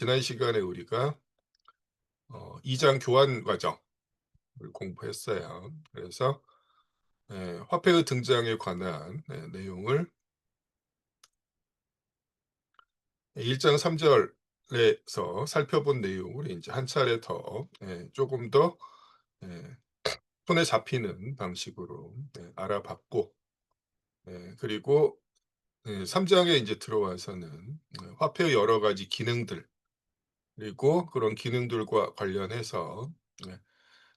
지난 시간에 우리가 2장 교환 과정을 공부했어요. 그래서 화폐의 등장에 관한 내용을 1장 3 절에서 살펴본 내용을 이제 한 차례 더 조금 더 예 손에 잡히는 방식으로 알아봤고, 그리고 3 장에 이제 들어와서는 화폐의 여러 가지 기능들, 그리고 그런 기능들과 관련해서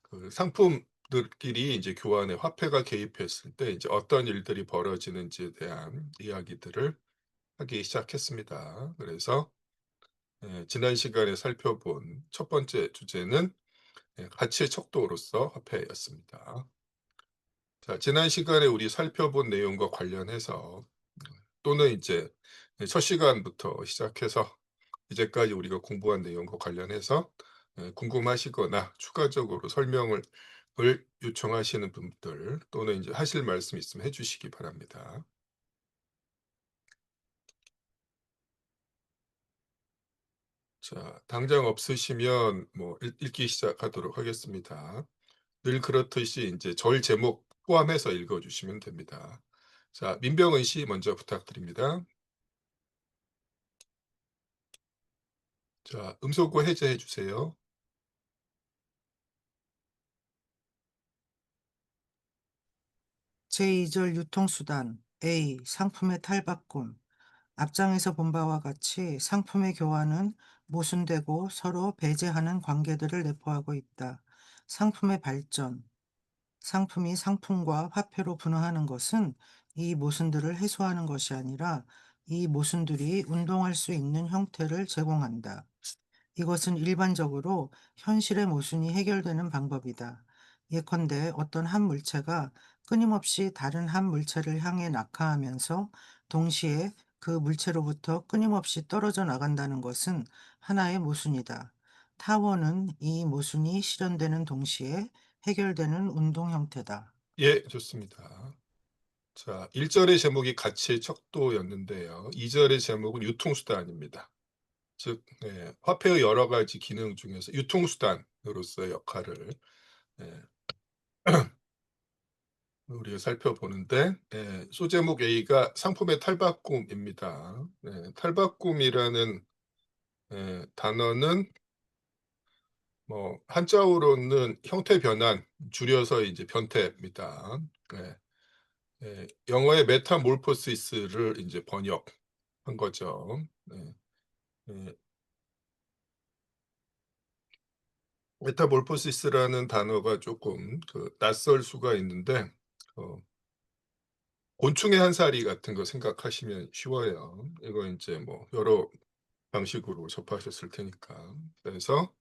그 상품들끼리 이제 교환에 화폐가 개입했을 때 이제 어떤 일들이 벌어지는지에 대한 이야기들을 하기 시작했습니다. 그래서 지난 시간에 살펴본 첫 번째 주제는 가치의 척도로서 화폐였습니다. 자, 지난 시간에 우리 살펴본 내용과 관련해서 또는 이제 첫 시간부터 시작해서 이제까지 우리가 공부한 내용과 관련해서 궁금하시거나 추가적으로 설명을 요청하시는 분들, 또는 이제 하실 말씀 있으면 해 주시기 바랍니다. 자, 당장 없으시면 뭐 읽기 시작하도록 하겠습니다. 늘 그렇듯이 이제 절 제목 포함해서 읽어 주시면 됩니다. 자, 민병은 씨 먼저 부탁드립니다. 자, 음소거 해제해 주세요. 제2절 유통수단 A. 상품의 탈바꿈. 앞장에서 본 바와 같이 상품의 교환은 모순되고 서로 배제하는 관계들을 내포하고 있다. 상품의 발전. 상품이 상품과 화폐로 분화하는 것은 이 모순들을 해소하는 것이 아니라 이 모순들이 운동할 수 있는 형태를 제공한다. 이것은 일반적으로 현실의 모순이 해결되는 방법이다. 예컨대 어떤 한 물체가 끊임없이 다른 한 물체를 향해 낙하하면서 동시에 그 물체로부터 끊임없이 떨어져 나간다는 것은 하나의 모순이다. 타원은 이 모순이 실현되는 동시에 해결되는 운동 형태다. 예, 좋습니다. 자, 1 절의 제목이 가치의 척도였는데요. 2 절의 제목은 유통수단입니다. 즉 화폐의 여러 가지 기능 중에서 유통수단으로서의 역할을 예 우리가 살펴보는데, 소제목 A가 상품의 탈바꿈입니다. 탈바꿈이라는 단어는 뭐 한자어로는 형태 변환, 줄여서 이제 변태입니다. 예. 영어의 메타몰포시스를 이제 번역한 거죠. 네. 예. 메타몰포시스라는 단어가 조금 낯설 수가 있는데, 어 곤충의 한 사리 같은 거 생각하시면 쉬워요. 이거 이제 뭐 여러 방식으로 접하셨을 테니까. 그래서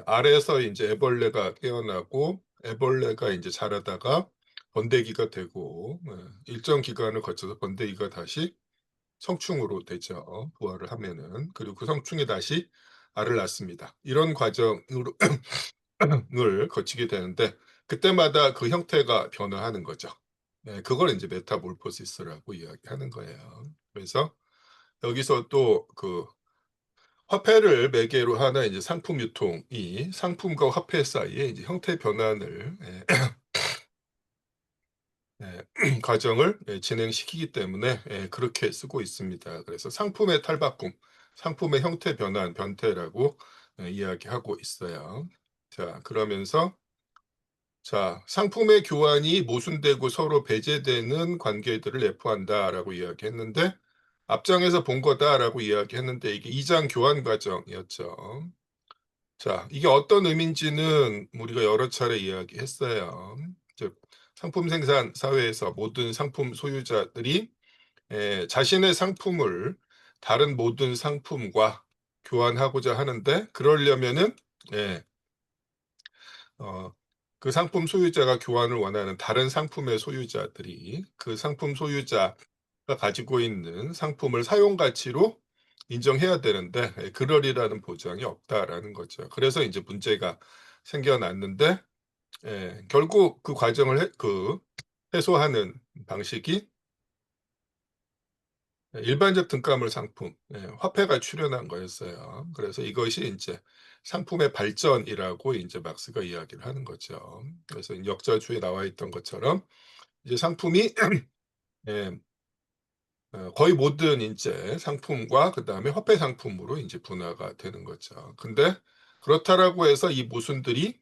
알에서 이제 애벌레가 깨어나고, 애벌레가 이제 자라다가 번데기가 되고, 일정 기간을 거쳐서 번데기가 다시 성충으로 되죠, 부화를 하면은. 그리고 그 성충이 다시 알을 낳습니다. 이런 과정으로 을 거치게 되는데, 그때마다 그 형태가 변화하는 거죠. 그걸 인제 메타몰포시스라고 이야기하는 거예요. 그래서 여기서 또 화폐를 매개로 하는 이제 상품 유통이 상품과 화폐 사이에 이제 형태 변환을 과정을 진행시키기 때문에 그렇게 쓰고 있습니다. 그래서 상품의 탈바꿈, 상품의 형태 변환, 변태라고 이야기하고 있어요. 자, 그러면서 자, 상품의 교환이 모순되고 서로 배제되는 관계들을 내포한다라고 이야기했는데, 앞장에서 본 거다라고 이야기했는데, 이게 2장 교환 과정이었죠. 자, 이게 어떤 의미인지는 우리가 여러 차례 이야기했어요. 즉, 상품 생산 사회에서 모든 상품 소유자들이 자신의 상품을 다른 모든 상품과 교환하고자 하는데, 그러려면은 예 어 그 상품 소유자가 교환을 원하는 다른 상품의 소유자들이 그 상품 소유자가 가지고 있는 상품을 사용 가치로 인정해야 되는데, 그러리라는 보장이 없다라는 거죠. 그래서 인제 문제가 생겨났는데, 결국 그 과정을 해소하는 방식이 일반적 등가물 상품, 화폐가 출현한 거였어요. 그래서 이것이 인제 상품의 발전이라고 인제 막스가 이야기를 하는 거죠. 그래서 역자주에 나와 있던 것처럼 이제 상품이 예 거의 모든 인제 상품과 그다음에 화폐 상품으로 인제 분화가 되는 거죠. 근데 그렇다라고 해서 이 모순들이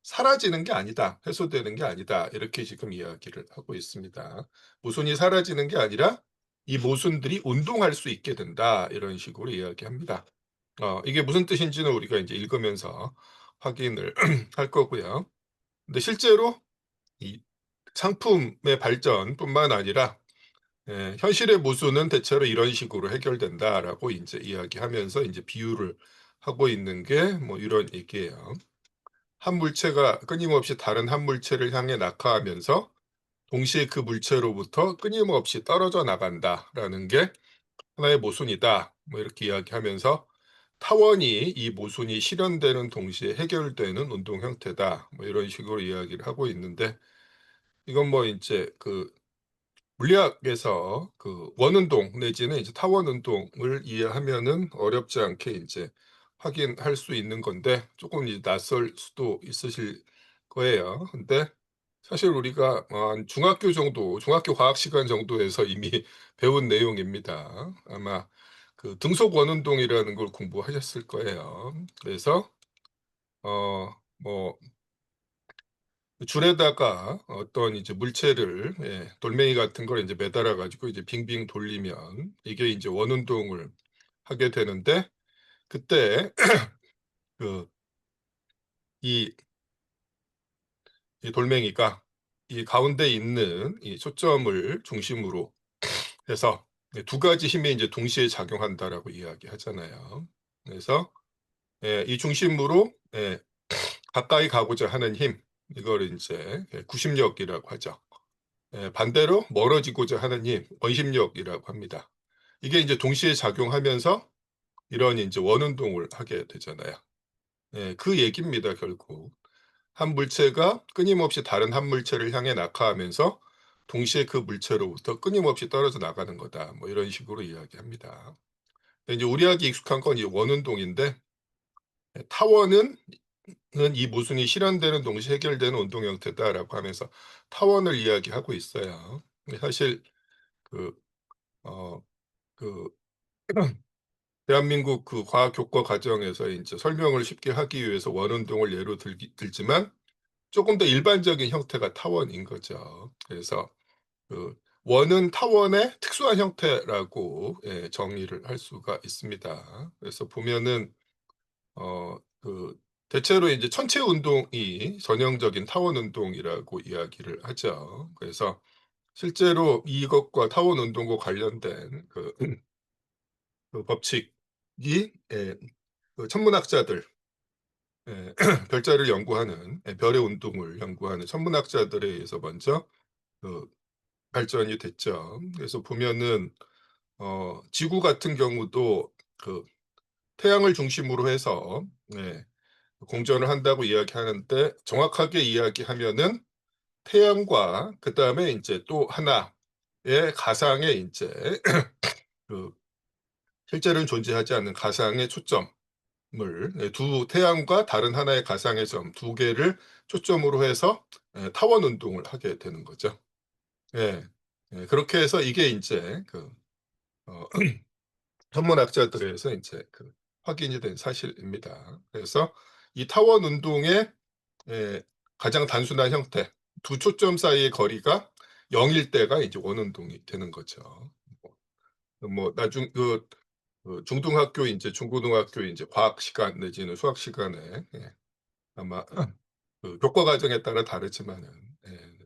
사라지는 게 아니다. 해소되는 게 아니다. 이렇게 지금 이야기를 하고 있습니다. 모순이 사라지는 게 아니라 이 모순들이 운동할 수 있게 된다. 이런 식으로 이야기합니다. 이게 무슨 뜻인지는 우리가 인제 읽으면서 확인을 할 거고요. 근데 실제로 이 상품의 발전뿐만 아니라 현실의 모순은 대체로 이런 식으로 해결된다라고 인제 이야기하면서 인제 비유를 하고 있는 게 뭐 이런 얘기예요. 한 물체가 끊임없이 다른 한 물체를 향해 낙하하면서 동시에 그 물체로부터 끊임없이 떨어져 나간다라는 게 하나의 모순이다. 뭐 이렇게 이야기하면서 타원이 이 모순이 실현되는 동시에 해결되는 운동 형태다. 뭐 이런 식으로 이야기를 하고 있는데 이건 뭐 인제 그 물리학에서 그 원운동 내지는 이제 타원 운동을 이해하면은 어렵지 않게 인제 확인할 수 있는 건데 쪼끔 이제 낯설 수도 있으실 거예요. 근데 사실 우리가 한 중학교 정도 중학교 과학 시간 정도에서 이미 배운 내용입니다. 아마 그 등속 원운동이라는 걸 공부하셨을 거예요. 그래서 뭐 줄에다가 어떤 이제 물체를 돌멩이 같은 걸 인제 매달아 가지고 이제 빙빙 돌리면 이게 인제 원운동을 하게 되는데 그때 그 이 이 돌멩이가 이 가운데 있는 이 초점을 중심으로 해서 두 가지 힘이 인제 동시에 작용한다라고 이야기하잖아요. 그래서 이 중심으로 가까이 가고자 하는 힘 이거를 인제 구심력이라고 하죠. 반대로 멀어지고자 하는 힘 원심력이라고 합니다. 이게 인제 동시에 작용하면서 이런 인제 원운동을 하게 되잖아요. 그 얘기입니다 결국. 한 물체가 끊임없이 다른 한 물체를 향해 낙하하면서 동시에 그 물체로부터 끊임없이 떨어져 나가는 거다. 뭐 이런 식으로 이야기합니다. 근데 인제 우리에게 익숙한 건 이 원운동인데 타원은 는 "이 모순이 실현되는 동시에 해결되는 운동 형태다."라고 하면서 타원을 이야기하고 있어요. 근데 사실 그 어 그 대한민국 그 과학 교과 과정에서 인제 설명을 쉽게 하기 위해서 원운동을 예로 들지만 쪼금 더 일반적인 형태가 타원인 거죠. 그래서 그 원은 타원의 특수한 형태라고 정의를 할 수가 있습니다. 그래서 보면은 그 대체로 인제 천체 운동이 전형적인 타원 운동이라고 이야기를 하죠. 그래서 실제로 이것과 타원 운동과 관련된 그 법칙이 그 천문학자들 별자리를 연구하는 별의 운동을 연구하는 천문학자들에 의해서 먼저 그 발전이 됐죠. 그래서 보면은 지구 같은 경우도 그 태양을 중심으로 해서 공전을 한다고 이야기하는데 정확하게 이야기하면은 태양과 그다음에 인제 또 하나의 가상의 인제 그 실제로는 존재하지 않는 가상의 초점을 두 태양과 다른 하나의 가상의 점 두 개를 초점으로 해서 타원 운동을 하게 되는 거죠. 예. 그렇게 해서 이게 인제 그 어 천문학자들에서 인제 그 확인이 된 사실입니다. 그래서 이 타원 운동의 가장 단순한 형태 두 초점 사이의 거리가 0일 때가 이제 원운동이 되는 거죠. 나중 중등학교 인제 중고등학교 인제 과학 시간 내지는 수학 시간에 아마 그 교과 과정에 따라 다르지만은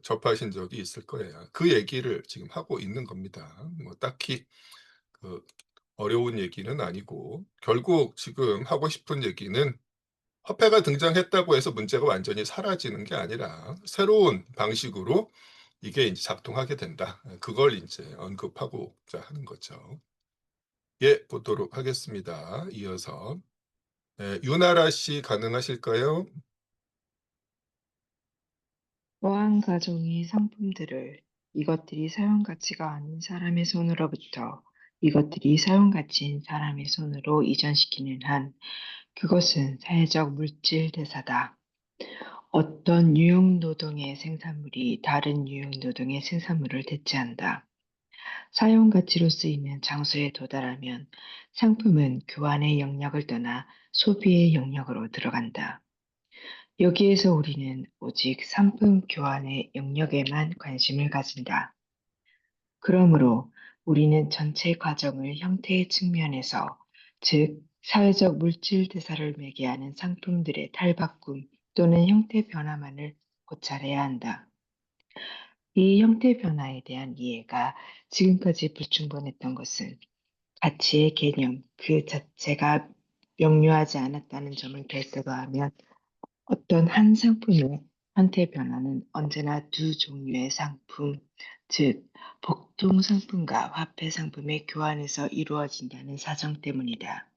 접하신 적이 있을 거예요. 그 얘기를 지금 하고 있는 겁니다. 뭐 딱히 그 어려운 얘기는 아니고 결국 지금 하고 싶은 얘기는 화폐가 등장했다고 해서 문제가 완전히 사라지는 게 아니라 새로운 방식으로 이게 인제 작동하게 된다. 그걸 인제 언급하고자 하는 거죠. 예 보도록 하겠습니다. 이어서 윤아라 씨 가능하실까요? 또한 가정의 상품들을 이것들이 사용 가치가 아닌 사람의 손으로부터 이것들이 사용 가치인 사람의 손으로 이전시키는 한 그것은 사회적 물질 대사다. 어떤 유형 노동의 생산물이 다른 유형 노동의 생산물을 대체한다. 사용 가치로 쓰이는 장소에 도달하면 상품은 교환의 영역을 떠나 소비의 영역으로 들어간다. 여기에서 우리는 오직 상품 교환의 영역에만 관심을 가진다. 그러므로 우리는 전체 과정을 형태의 측면에서, 즉, 사회적 물질 대사를 매개하는 상품들의 탈바꿈 또는 형태 변화만을 고찰해야 한다. 이 형태 변화에 대한 이해가 지금까지 불충분했던 것은 가치의 개념 그 자체가 명료하지 않았다는 점을 별도로 하면, 어떤 한 상품의 형태 변화는 언제나 두 종류의 상품, 즉 복통 상품과 화폐 상품의 교환에서 이루어진다는 사정 때문이다.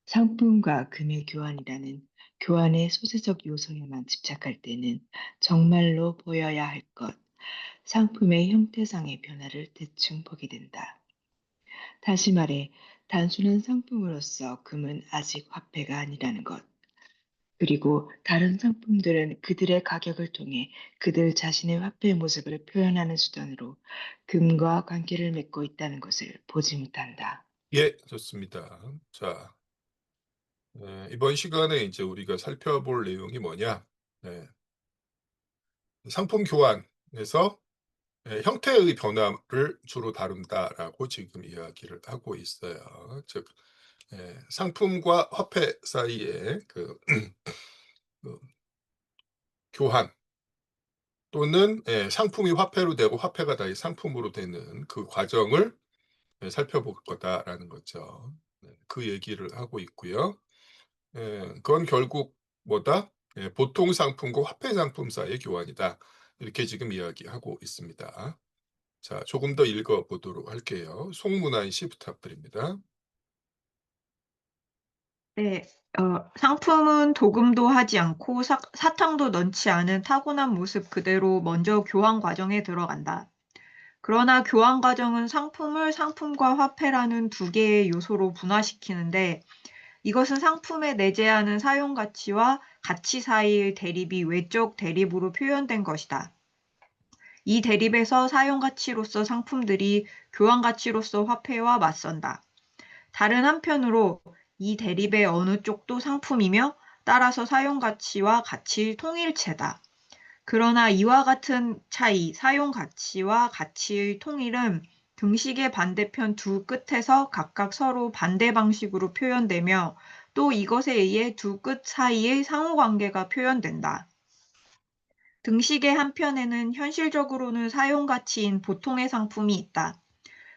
상품과 금의 교환이라는 교환의 소재적 요소에만 집착할 때는 정말로 보여야 할 것, 상품의 형태상의 변화를 대충 보게 된다. 다시 말해, 단순한 상품으로서 금은 아직 화폐가 아니라는 것. 그리고 다른 상품들은 그들의 가격을 통해 그들 자신의 화폐 모습을 표현하는 수단으로 금과 관계를 맺고 있다는 것을 보지 못한다. 예, 좋습니다. 자, 이번 시간에 이제 우리가 살펴볼 내용이 뭐냐? 네, 상품 교환에서 형태의 변화를 주로 다룬다라고 지금 이야기를 하고 있어요. 즉, 상품과 화폐 사이에 그, 그 교환 또는 상품이 화폐로 되고 화폐가 다시 상품으로 되는 그 과정을 살펴볼 거다라는 거죠. 네, 그 얘기를 하고 있고요. 그건 결국 뭐다? 보통 상품과 화폐 상품 사이의 교환이다. 이렇게 지금 이야기하고 있습니다. 자, 조금 더 읽어 보도록 할게요. 송문환 씨 부탁드립니다. 네, 상품은 도금도 하지 않고 사탕도 넣지 않은 타고난 모습 그대로 먼저 교환 과정에 들어간다. 그러나 교환 과정은 상품을 상품과 화폐라는 두 개의 요소로 분화시키는데 이것은 상품에 내재하는 사용 가치와 가치 사이의 대립이 외적 대립으로 표현된 것이다. 이 대립에서 사용 가치로서 상품들이 교환 가치로서 화폐와 맞선다. 다른 한편으로 이 대립의 어느 쪽도 상품이며 따라서 사용 가치와 가치 통일체다. 그러나 이와 같은 차이, 사용 가치와 가치의 통일은 등식의 반대편 두 끝에서 각각 서로 반대 방식으로 표현되며 또 이것에 의해 두 끝 사이의 상호관계가 표현된다. 등식의 한편에는 현실적으로는 사용 가치인 보통의 상품이 있다.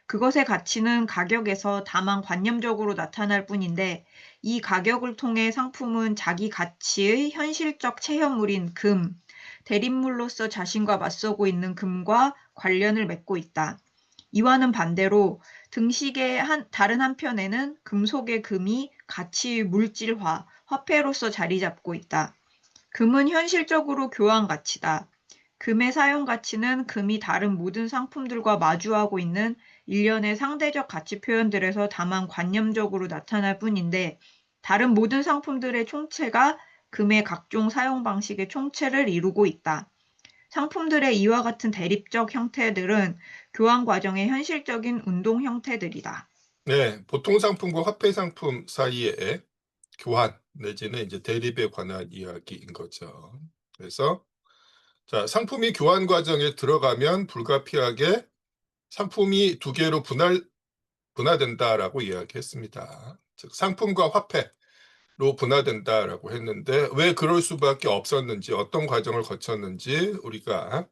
그것의 가치는 가격에서 다만 관념적으로 나타날 뿐인데 이 가격을 통해 상품은 자기 가치의 현실적 체현물인 금, 대립물로서 자신과 맞서고 있는 금과 관련을 맺고 있다. 이와는 반대로 등식의 다른 한편에는 금속의 금이 가치의 물질화, 화폐로서 자리 잡고 있다. 금은 현실적으로 교환 가치다. 금의 사용 가치는 금이 다른 모든 상품들과 마주하고 있는 일련의 상대적 가치 표현들에서 다만 관념적으로 나타날 뿐인데 다른 모든 상품들의 총체가 금의 각종 사용 방식의 총체를 이루고 있다. 상품들의 이와 같은 대립적 형태들은 교환 과정의 현실적인 운동 형태들이다. 네, 보통 상품과 화폐 상품 사이의 교환 내지는 이제 대립에 관한 이야기인 거죠. 그래서 자, 상품이 교환 과정에 들어가면 불가피하게 상품이 두 개로 분화된다라고 이야기했습니다. 즉 상품과 화폐로 분화된다라고 했는데 왜 그럴 수밖에 없었는지 어떤 과정을 거쳤는지 우리가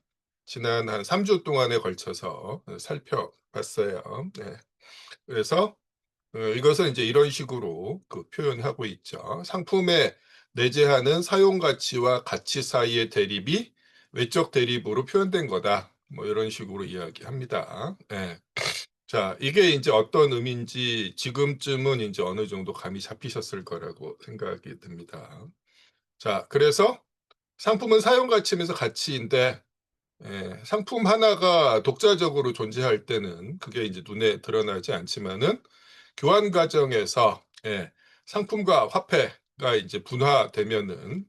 지난 한 3주 동안에 걸쳐서 살펴봤어요. 네. 그래서 이것은 이제 이런 식으로 그 표현하고 있죠. 상품에 내재하는 사용 가치와 가치 사이의 대립이 외적 대립으로 표현된 거다. 뭐 이런 식으로 이야기합니다. 예. 자, 이게 이제 어떤 의미인지 지금쯤은 이제 어느 정도 감이 잡히셨을 거라고 생각이 듭니다. 자, 그래서 상품은 사용 가치면서 가치인데 상품 하나가 독자적으로 존재할 때는 그게 이제 눈에 드러나지 않지만은 교환 과정에서 상품과 화폐가 이제 분화되면은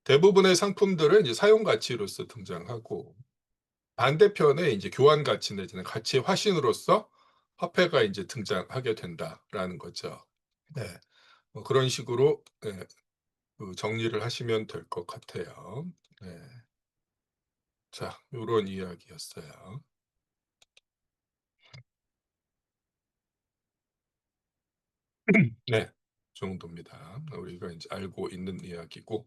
대부분의 상품들은 이제 사용 가치로서 등장하고 반대편에 이제 교환 가치 내지는 가치의 화신으로서 화폐가 이제 등장하게 된다라는 거죠. 네. 그런 식으로 그 정리를 하시면 될 것 같아요. 네. 자, 요런 이야기였어요. 네. 정도입니다. 우리가 이제 알고 있는 이야기고.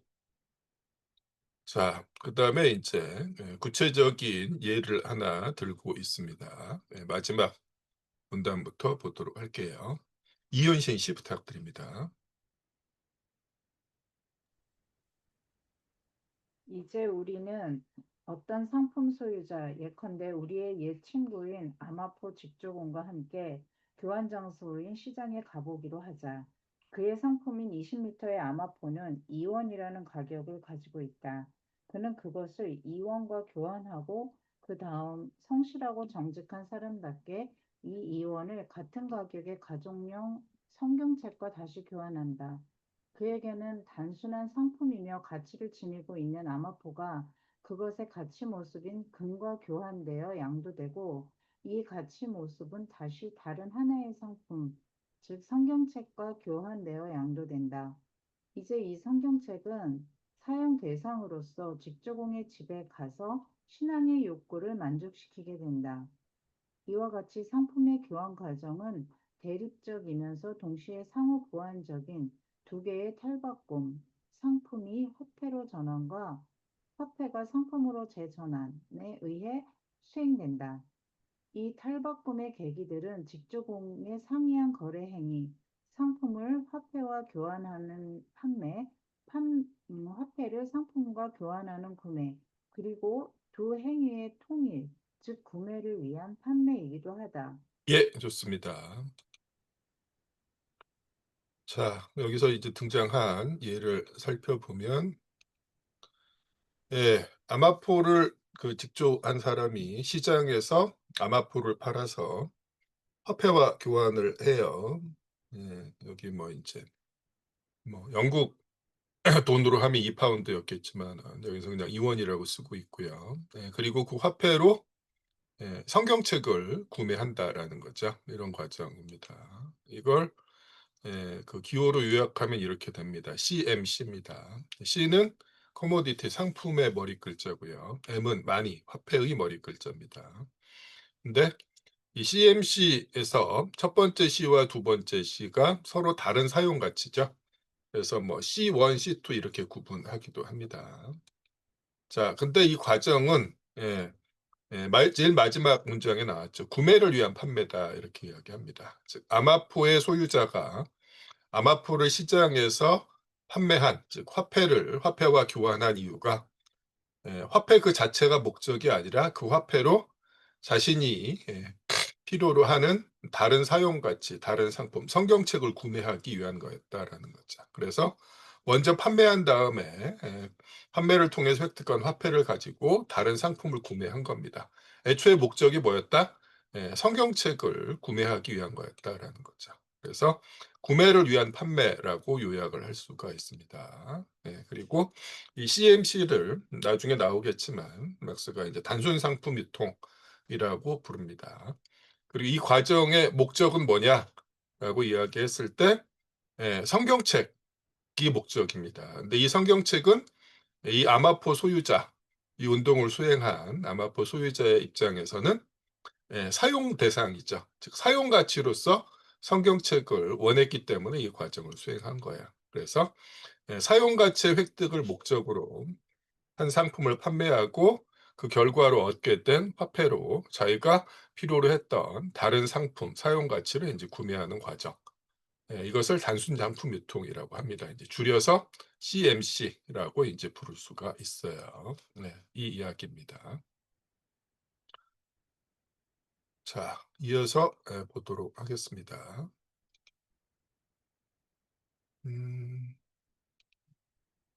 자, 그다음에 이제 구체적인 예를 하나 들고 있습니다. 마지막 문단부터 보도록 할게요. 이현신 씨 부탁드립니다. 이제 우리는 어떤 상품 소유자, 예컨대 우리의 옛 친구인 아마포 직조공과 함께 교환 장소인 시장에 가보기로 하자. 그의 상품인 20m의 아마포는 2원이라는 가격을 가지고 있다. 그는 그것을 2원과 교환하고 그 다음 성실하고 정직한 사람답게 이 2원을 같은 가격의 가족용 성경책과 다시 교환한다. 그에게는 단순한 상품이며 가치를 지니고 있는 아마포가 그것의 가치 모습인 금과 교환되어 양도되고 이 가치 모습은 다시 다른 하나의 상품, 즉 성경책과 교환되어 양도된다. 이제 이 성경책은 사용 대상으로서 직조공의 집에 가서 신앙의 욕구를 만족시키게 된다. 이와 같이 상품의 교환 과정은 대립적이면서 동시에 상호 보완적인 두 개의 탈바꿈, 상품이 화폐로 전환과 화폐가 상품으로 재전환에 의해 수행된다. 이 탈바꿈의 계기들은 직조공의 상이한 거래 행위, 상품을 화폐와 교환하는 판매, 화폐를 상품과 교환하는 구매, 그리고 두 행위의 통일, 즉 구매를 위한 판매이기도 하다. 예, 좋습니다. 자, 여기서 이제 등장한 예를 살펴보면 아마포를 그 직조한 사람이 시장에서 아마포를 팔아서 화폐와 교환을 해요. 여기 뭐 이제 뭐 영국 돈으로 하면 2파운드였겠지만 여기서 그냥 2원이라고 쓰고 있고요. 그리고 그 화폐로 성경책을 구매한다라는 거죠. 이런 과정입니다. 이걸 그 기호로 요약하면 이렇게 됩니다. CMC입니다. C는 커모디티 상품의 머리 글자고요. M은 마니 화폐의 머리 글자입니다. 근데 이 CMC에서 첫 번째 C와 두 번째 C가 서로 다른 사용 가치죠. 그래서 뭐 C1, C2 이렇게 구분하기도 합니다. 자, 근데 이 과정은 제일 마지막 문장에 나왔죠. 구매를 위한 판매다 이렇게 이야기합니다. 즉 아마포의 소유자가 아마포를 시장에서 판매한 즉 화폐와 교환한 이유가 화폐 그 자체가 목적이 아니라 그 화폐로 자신이 필요로 하는 다른 사용 가치, 다른 상품, 성경책을 구매하기 위한 거였다라는 거죠. 그래서 먼저 판매한 다음에 판매를 통해서 획득한 화폐를 가지고 다른 상품을 구매한 겁니다. 애초에 목적이 뭐였다? 성경책을 구매하기 위한 거였다라는 거죠. 그래서 구매를 위한 판매라고 요약을 할 수가 있습니다. 그리고 이 CMC를 나중에 나오겠지만 막스가 이제 단순 상품 유통이라고 부릅니다. 그리고 이 과정의 목적은 뭐냐라고 이야기했을 때 성경책이 목적입니다. 근데 이 성경책은 이 아마포 소유자, 이 운동을 수행한 아마포 소유자의 입장에서는 사용 대상이죠. 즉 사용 가치로서 성경책을 원했기 때문에 이 과정을 수행한 거야. 그래서 사용 가치의 획득을 목적으로 한 상품을 판매하고 그 결과로 얻게 된 화폐로 자기가 필요로 했던 다른 상품, 사용 가치를 이제 구매하는 과정. 이것을 단순 상품 유통이라고 합니다. 이제 줄여서 CMC라고 이제 부를 수가 있어요. 이 이야기입니다. 자, 이어서 보도록 하겠습니다.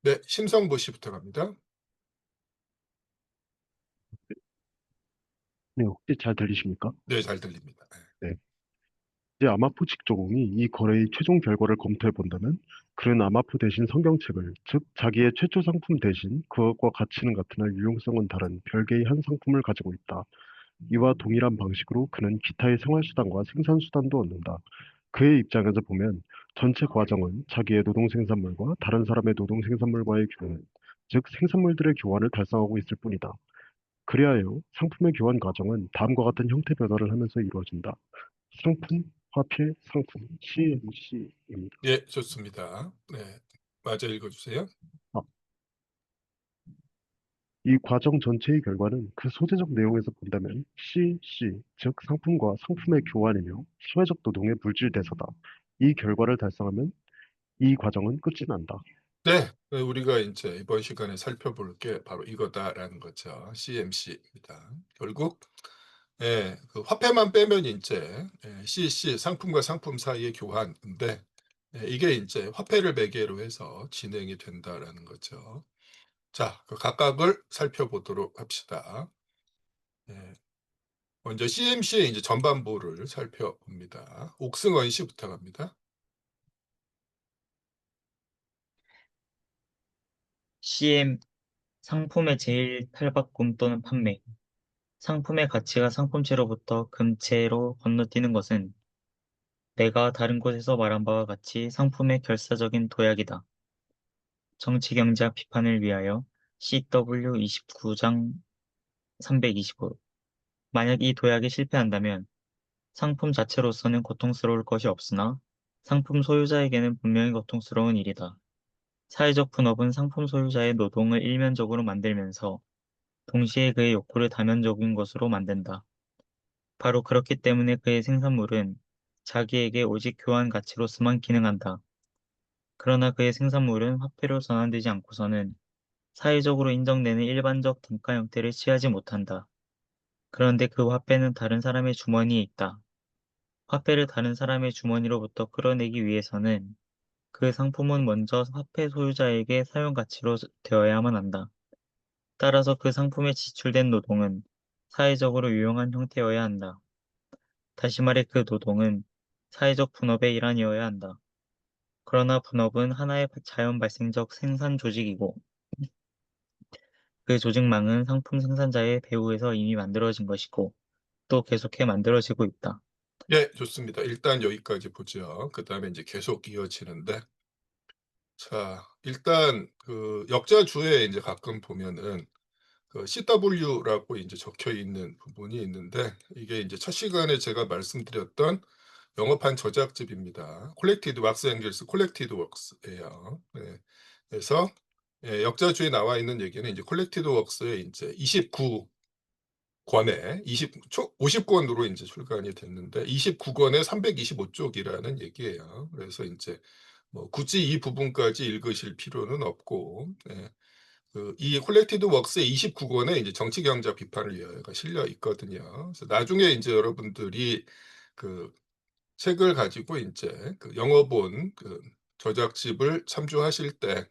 네, 심성보 씨 부탁합니다. 네, 혹시 잘 들리십니까? 네, 잘 들립니다. 네. 이제 아마포 직조공이 이 거래의 최종 결과를 검토해 본다면 그는 아마포 대신 성경책을, 즉 자기의 최초 상품 대신 그것과 가치는 같으나 유용성은 다른 별개의 한 상품을 가지고 있다. 이와 동일한 방식으로 그는 기타의 생활수단과 생산수단도 얻는다. 그의 입장에서 보면 전체 과정은 자기의 노동 생산물과 다른 사람의 노동 생산물과의 교환, 즉 생산물들의 교환을 달성하고 있을 뿐이다. 그리하여 상품의 교환 과정은 다음과 같은 형태 변화를 하면서 이루어진다. 상품, 화폐, 상품, CMC입니다. 예, 좋습니다. 네, 마저 읽어주세요. 이 과정 전체의 결과는 그 소재적 내용에서 본다면 CC, 즉 상품과 상품의 교환이며 사회적 노동의 물질 대사다. 이 결과를 달성하면 이 과정은 끝이 난다. 네, 우리가 이제 이번 시간에 살펴볼 게 바로 이거다라는 거죠. CMC입니다. 결국 예, 그 화폐만 빼면 이제 CC 상품과 상품 사이의 교환인데 이게 이제 화폐를 매개로 해서 진행이 된다라는 거죠. 자, 그 각각을 살펴보도록 합시다. 예, 먼저 CMC의 이제 전반부를 살펴봅니다. 옥승원 씨부터 갑니다. CM 상품의 제일 탈바꿈 또는 판매. 상품의 가치가 상품체로부터 금체로 건너뛰는 것은 내가 다른 곳에서 말한 바와 같이 상품의 결사적인 도약이다. 정치경제학 비판을 위하여 CW 29장 325. 만약 이 도약이 실패한다면 상품 자체로서는 고통스러울 것이 없으나 상품 소유자에게는 분명히 고통스러운 일이다. 사회적 분업은 상품 소유자의 노동을 일면적으로 만들면서 동시에 그의 욕구를 다면적인 것으로 만든다. 바로 그렇기 때문에 그의 생산물은 자기에게 오직 교환 가치로서만 기능한다. 그러나 그의 생산물은 화폐로 전환되지 않고서는 사회적으로 인정되는 일반적 단가 형태를 취하지 못한다. 그런데 그 화폐는 다른 사람의 주머니에 있다. 화폐를 다른 사람의 주머니로부터 끌어내기 위해서는 그 상품은 먼저 화폐 소유자에게 사용 가치로 되어야만 한다. 따라서 그 상품에 지출된 노동은 사회적으로 유용한 형태여야 한다. 다시 말해 그 노동은 사회적 분업의 일환이어야 한다. 그러나 분업은 하나의 자연 발생적 생산 조직이고 그 조직망은 상품 생산자의 배후에서 이미 만들어진 것이고 또 계속해 만들어지고 있다. 네, 좋습니다. 일단 여기까지 보죠. 그다음에 이제 계속 이어지는데 자, 일단 그 역자주에 이제 가끔 보면은 그 CW라고 이제 적혀 있는 부분이 있는데 이게 이제 첫 시간에 제가 말씀드렸던 영어판 저작집입니다. 콜렉티드 왁스 앵글스 콜렉티드 웍스예요. 네. 그래서 역자주에 나와 있는 얘기는 이제 콜렉티드 웍스의 이제 29권에 50권으로 이제 출간이 됐는데 29권에 325쪽이라는 얘기예요. 그래서 이제 뭐 굳이 이 부분까지 읽으실 필요는 없고 이 콜렉티드 웍스의 29권에 이제 정치 경제 비판을 위하여가 실려 있거든요. 그래서 나중에 이제 여러분들이 그 책을 가지고 인제 그 영어본 그 저작집을 참조하실 때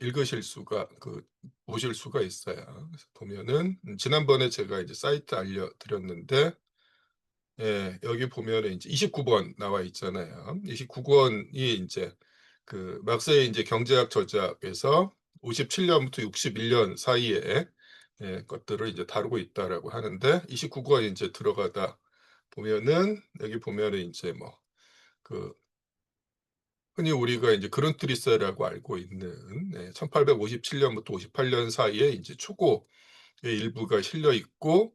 읽으실 수가 보실 수가 있어요. 그래서 보면은 지난번에 제가 이제 사이트 알려드렸는데 여기 보면은 인제 29권 나와 있잖아요. 29권이 인제 그 막스의 인제 경제학 저작에서 57년부터 61년 사이에 것들을 이제 다루고 있다라고 하는데 29권이 인제 들어가다 보면은 여기 보면은 인제 뭐 그 흔히 우리가 인제 그룬트리스라고 알고 있는 1857년부터 58년 사이에 인제 초고의 일부가 실려 있고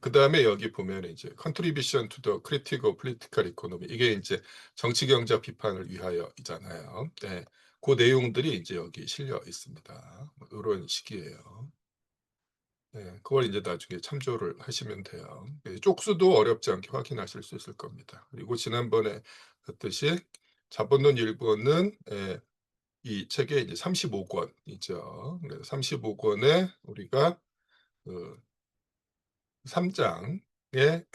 그다음에 여기 보면은 이제 contribution to the critique of political economy 이게 인제 정치 경제 비판을 위하여이잖아요. 네. 고 내용들이 인제 여기 실려 있습니다. 뭐 요런 식이에요. 네. 그걸 인제 나중에 참조를 하시면 돼요. 쪽수도 어렵지 않게 확인하실 수 있을 겁니다. 그리고 지난번에 봤듯이 자본론 1권은 이 책의 이제 35권이죠. 그래서 35권에 우리가 그 3 장에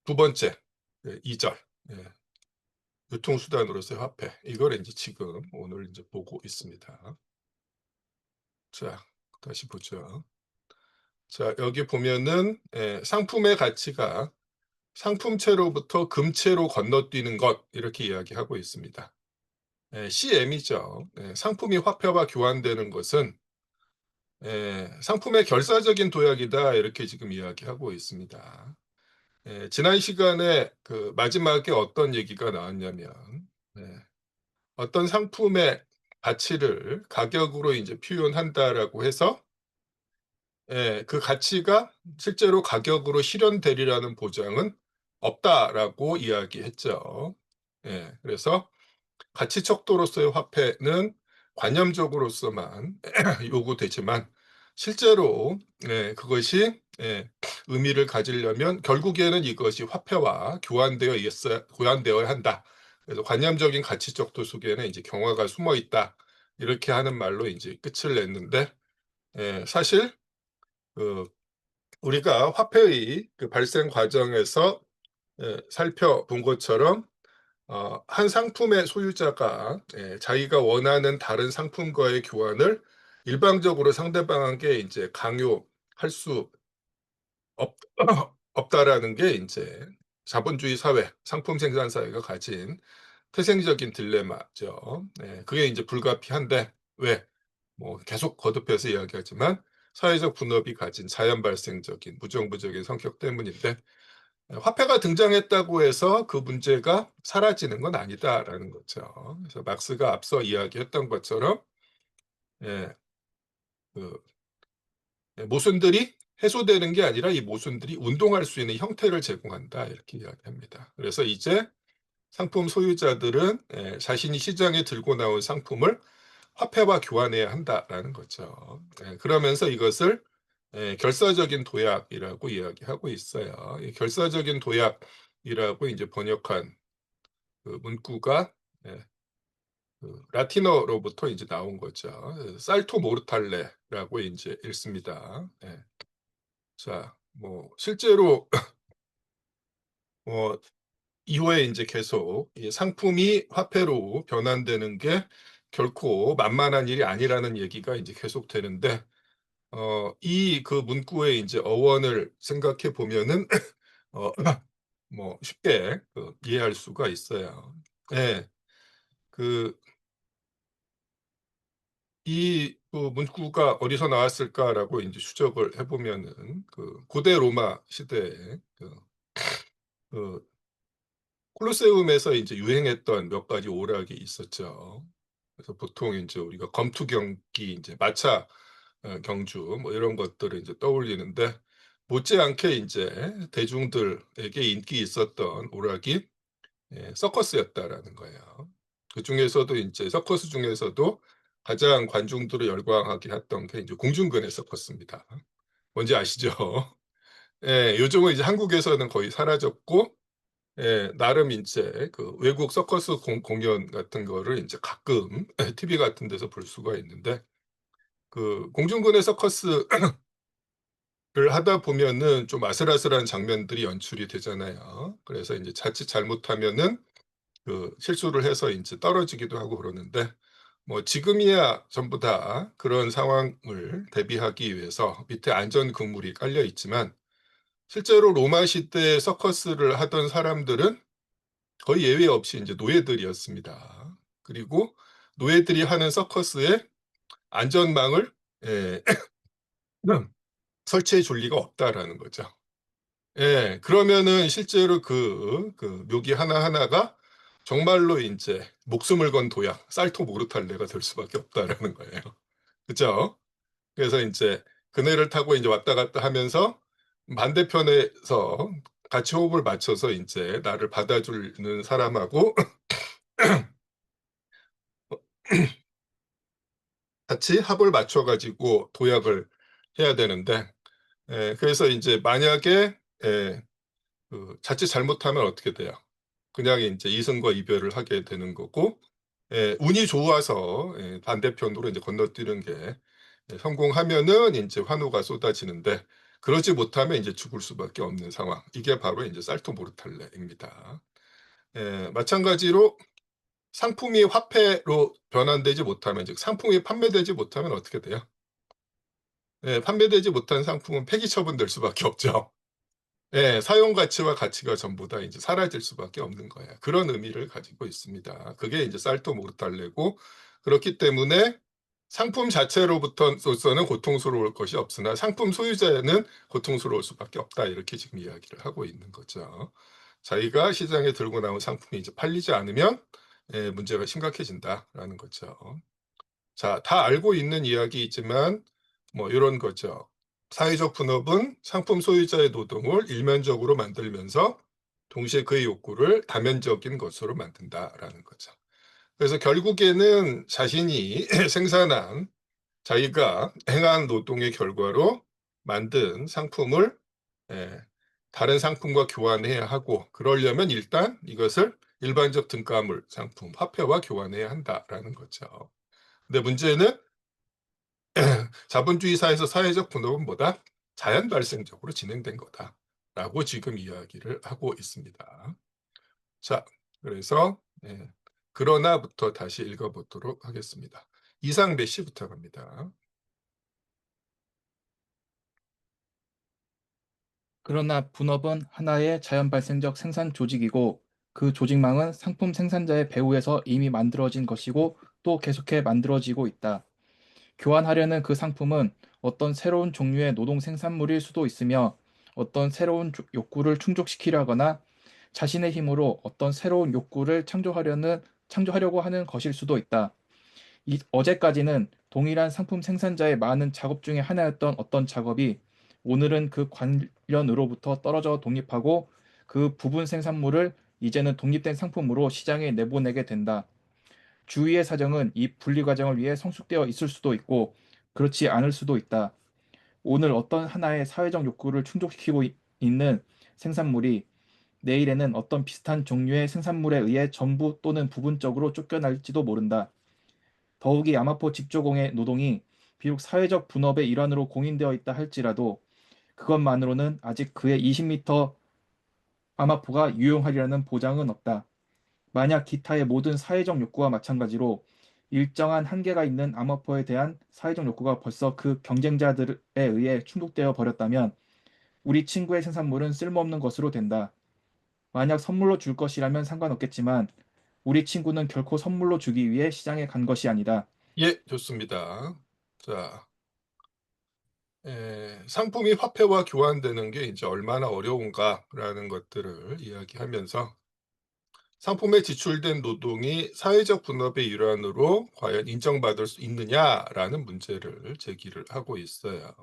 두 번째 2 절 유통수단으로서의 화폐 이걸 인제 지금 오늘 인제 보고 있습니다. 자, 다시 보죠. 자, 여기 보면은 상품의 가치가 상품체로부터 금체로 건너뛰는 것 이렇게 이야기하고 있습니다. CM이죠. 상품이 화폐와 교환되는 것은 상품의 결사적인 도약이다 이렇게 지금 이야기하고 있습니다. 지난 시간에 그 마지막에 어떤 얘기가 나왔냐면 어떤 상품의 가치를 가격으로 이제 표현한다라고 해서 그 가치가 실제로 가격으로 실현되리라는 보장은 없다라고 이야기했죠. 그래서 가치 척도로서의 화폐는 관념적으로서만 요구되지만 실제로 그것이 의미를 가지려면 결국에는 이것이 화폐와 교환되어야 한다. 그래서 관념적인 가치 척도 속에는 이제 경화가 숨어 있다. 이렇게 하는 말로 이제 끝을 냈는데 사실 그 우리가 화폐의 그 발생 과정에서 살펴본 것처럼 한 상품의 소유자가 자기가 원하는 다른 상품과의 교환을 일방적으로 상대방에게 이제 강요할 수 없, 없다라는 게 이제 자본주의 사회, 상품 생산 사회가 가진 태생적인 딜레마죠. 그게 이제 불가피한데 왜? 뭐 계속 거듭해서 이야기하지만 사회적 분업이 가진 자연 발생적인 무정부적인 성격 때문인데 화폐가 등장했다고 해서 그 문제가 사라지는 건 아니다라는 거죠. 그래서 막스가 앞서 이야기했던 것처럼 예, 그 모순들이 해소되는 게 아니라 이 모순들이 운동할 수 있는 형태를 제공한다 이렇게 이야기합니다. 그래서 이제 상품 소유자들은 자신이 시장에 들고 나온 상품을 화폐와 교환해야 한다라는 거죠. 그러면서 이것을 결사적인 도약이라고 이야기하고 있어요. 이 결사적인 도약이라고 이제 번역한 그 문구가 그 라틴어로부터 이제 나온 거죠. 살토 모르탈레라고 이제 읽습니다. 자, 뭐 실제로 이후에 이제 계속 이 상품이 화폐로 변환되는 게 결코 만만한 일이 아니라는 얘기가 이제 계속 되는데 이 그 문구의 이제 어원을 생각해 보면은 어, 뭐 쉽게 이해할 수가 있어요. 예, 그 이 문구가 어디서 나왔을까라고 이제 추적을 해보면은 그 고대 로마 시대에 그 콜로세움에서 이제 유행했던 몇 가지 오락이 있었죠. 그래서 보통 이제 우리가 검투 경기, 이제 마차 경주 뭐 이런 것들을 이제 떠올리는데 못지않게 이제 대중들에게 인기 있었던 오락이 서커스였다라는 거예요. 그 중에서도 이제 서커스 중에서도 가장 관중들을 열광하게 했던 게 이제 공중근의 서커스입니다. 뭔지 아시죠? 요즘은 이제 한국에서는 거의 사라졌고 나름 이제 그 외국 서커스 공연 같은 거를 이제 가끔 TV 같은 데서 볼 수가 있는데 그 공중근의 서커스를 하다 보면은 좀 아슬아슬한 장면들이 연출이 되잖아요. 그래서 이제 자칫 잘못하면은 그 실수를 해서 이제 떨어지기도 하고 그러는데 뭐 지금이야 전부 다 그런 상황을 대비하기 위해서 밑에 안전 그물이 깔려 있지만 실제로 로마 시대 서커스를 하던 사람들은 거의 예외 없이 이제 노예들이었습니다. 그리고 노예들이 하는 서커스에 안전망을 예, 설치해 줄 리가 없다라는 거죠. 그러면은 실제로 그 묘기 하나하나가 정말로 이제 목숨을 건 도약, 살토 모르탈레가 될 수밖에 없다라는 거예요. 그죠? 그래서 이제 그네를 타고 이제 왔다 갔다 하면서 반대편에서 같이 호흡을 맞춰서 이제 나를 받아주는 사람하고 같이 합을 맞춰 가지고 도약을 해야 되는데 그래서 이제 만약에 자칫 잘못하면 어떻게 돼요? 그냥 이제 이승과 이별을 하게 되는 거고 운이 좋아서 반대편으로 이제 건너뛰는 게 성공하면은 인제 환호가 쏟아지는데 그러지 못하면 인제 죽을 수밖에 없는 상황. 이게 바로 인제 살토 모르탈레입니다. 마찬가지로 상품이 화폐로 변환되지 못하면 즉 상품이 판매되지 못하면 어떻게 돼요? 판매되지 못한 상품은 폐기 처분될 수밖에 없죠. 사용 가치와 가치가 전부 다 이제 사라질 수밖에 없는 거예요. 그런 의미를 가지고 있습니다. 그게 이제 살토 모르탈레고, 그렇기 때문에 상품 자체로부터는 고통스러울 것이 없으나 상품 소유자는 고통스러울 수밖에 없다. 이렇게 지금 이야기를 하고 있는 거죠. 자기가 시장에 들고 나온 상품이 이제 팔리지 않으면 문제가 심각해진다라는 거죠. 자, 다 알고 있는 이야기이지만 뭐 이런 거죠. 사회적 분업은 상품 소유자의 노동을 일면적으로 만들면서 동시에 그의 욕구를 다면적인 것으로 만든다라는 거죠. 그래서 결국에는 자신이 생산한, 자기가 행한 노동의 결과로 만든 상품을 다른 상품과 교환해야 하고, 그러려면 일단 이것을 일반적 등가물 상품, 화폐와 교환해야 한다라는 거죠. 근데 문제는 자본주의 사회에서 사회적 분업은 뭐다? 자연 발생적으로 진행된 거다라고 지금 이야기를 하고 있습니다. 자, 그래서 그러나부터 다시 읽어보도록 하겠습니다. 이상배 씨부터 갑니다. 그러나 분업은 하나의 자연 발생적 생산 조직이고 그 조직망은 상품 생산자의 배후에서 이미 만들어진 것이고 또 계속해 만들어지고 있다. 교환하려는 그 상품은 어떤 새로운 종류의 노동 생산물일 수도 있으며 어떤 새로운 욕구를 충족시키려 하거나 자신의 힘으로 어떤 새로운 욕구를 창조하려고 하는 것일 수도 있다. 어제까지는 동일한 상품 생산자의 많은 작업 중에 하나였던 어떤 작업이 오늘은 그 관련으로부터 떨어져 독립하고 그 부분 생산물을 이제는 독립된 상품으로 시장에 내보내게 된다. 주위의 사정은 이 분리 과정을 위해 성숙되어 있을 수도 있고 그렇지 않을 수도 있다. 오늘 어떤 하나의 사회적 욕구를 충족시키고 있는 생산물이 내일에는 어떤 비슷한 종류의 생산물에 의해 전부 또는 부분적으로 쫓겨날지도 모른다. 더욱이 아마포 직조공의 노동이 비록 사회적 분업의 일환으로 공인되어 있다 할지라도 그것만으로는 아직 그의 20m 아마포가 유용하리라는 보장은 없다. 만약 기타의 모든 사회적 욕구와 마찬가지로 일정한 한계가 있는 아마포에 대한 사회적 욕구가 벌써 그 경쟁자들에 의해 충족되어 버렸다면 우리 친구의 생산물은 쓸모없는 것으로 된다. 만약 선물로 줄 것이라면 상관없겠지만 우리 친구는 결코 선물로 주기 위해 시장에 간 것이 아니다. 예, 좋습니다. 자, 상품이 화폐와 교환되는 게 이제 얼마나 어려운가라는 것들을 이야기하면서 상품에 지출된 노동이 사회적 분업의 일환으로 과연 인정받을 수 있느냐라는 문제를 제기를 하고 있어요.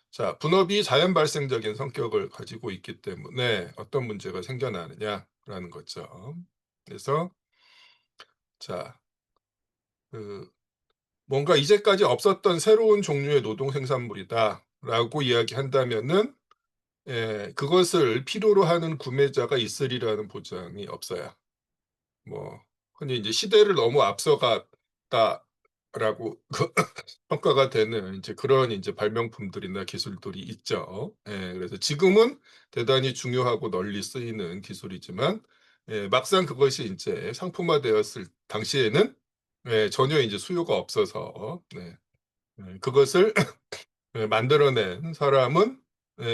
자, 분업이 자연 발생적인 성격을 가지고 있기 때문에 어떤 문제가 생겨나느냐라는 거죠. 그래서 자, 뭔가 이제까지 없었던 새로운 종류의 노동 생산물이다라고 이야기한다면은 그것을 필요로 하는 구매자가 있으리라는 보장이 없어요. 뭐 흔히 이제 시대를 너무 앞서갔다라고 평가가 되는 이제 그런 이제 발명품들이나 기술들이 있죠. 그래서 지금은 대단히 중요하고 널리 쓰이는 기술이지만 막상 그것이 이제 상품화되었을 당시에는 전혀 이제 수요가 없어서 그것을 만들어낸 사람은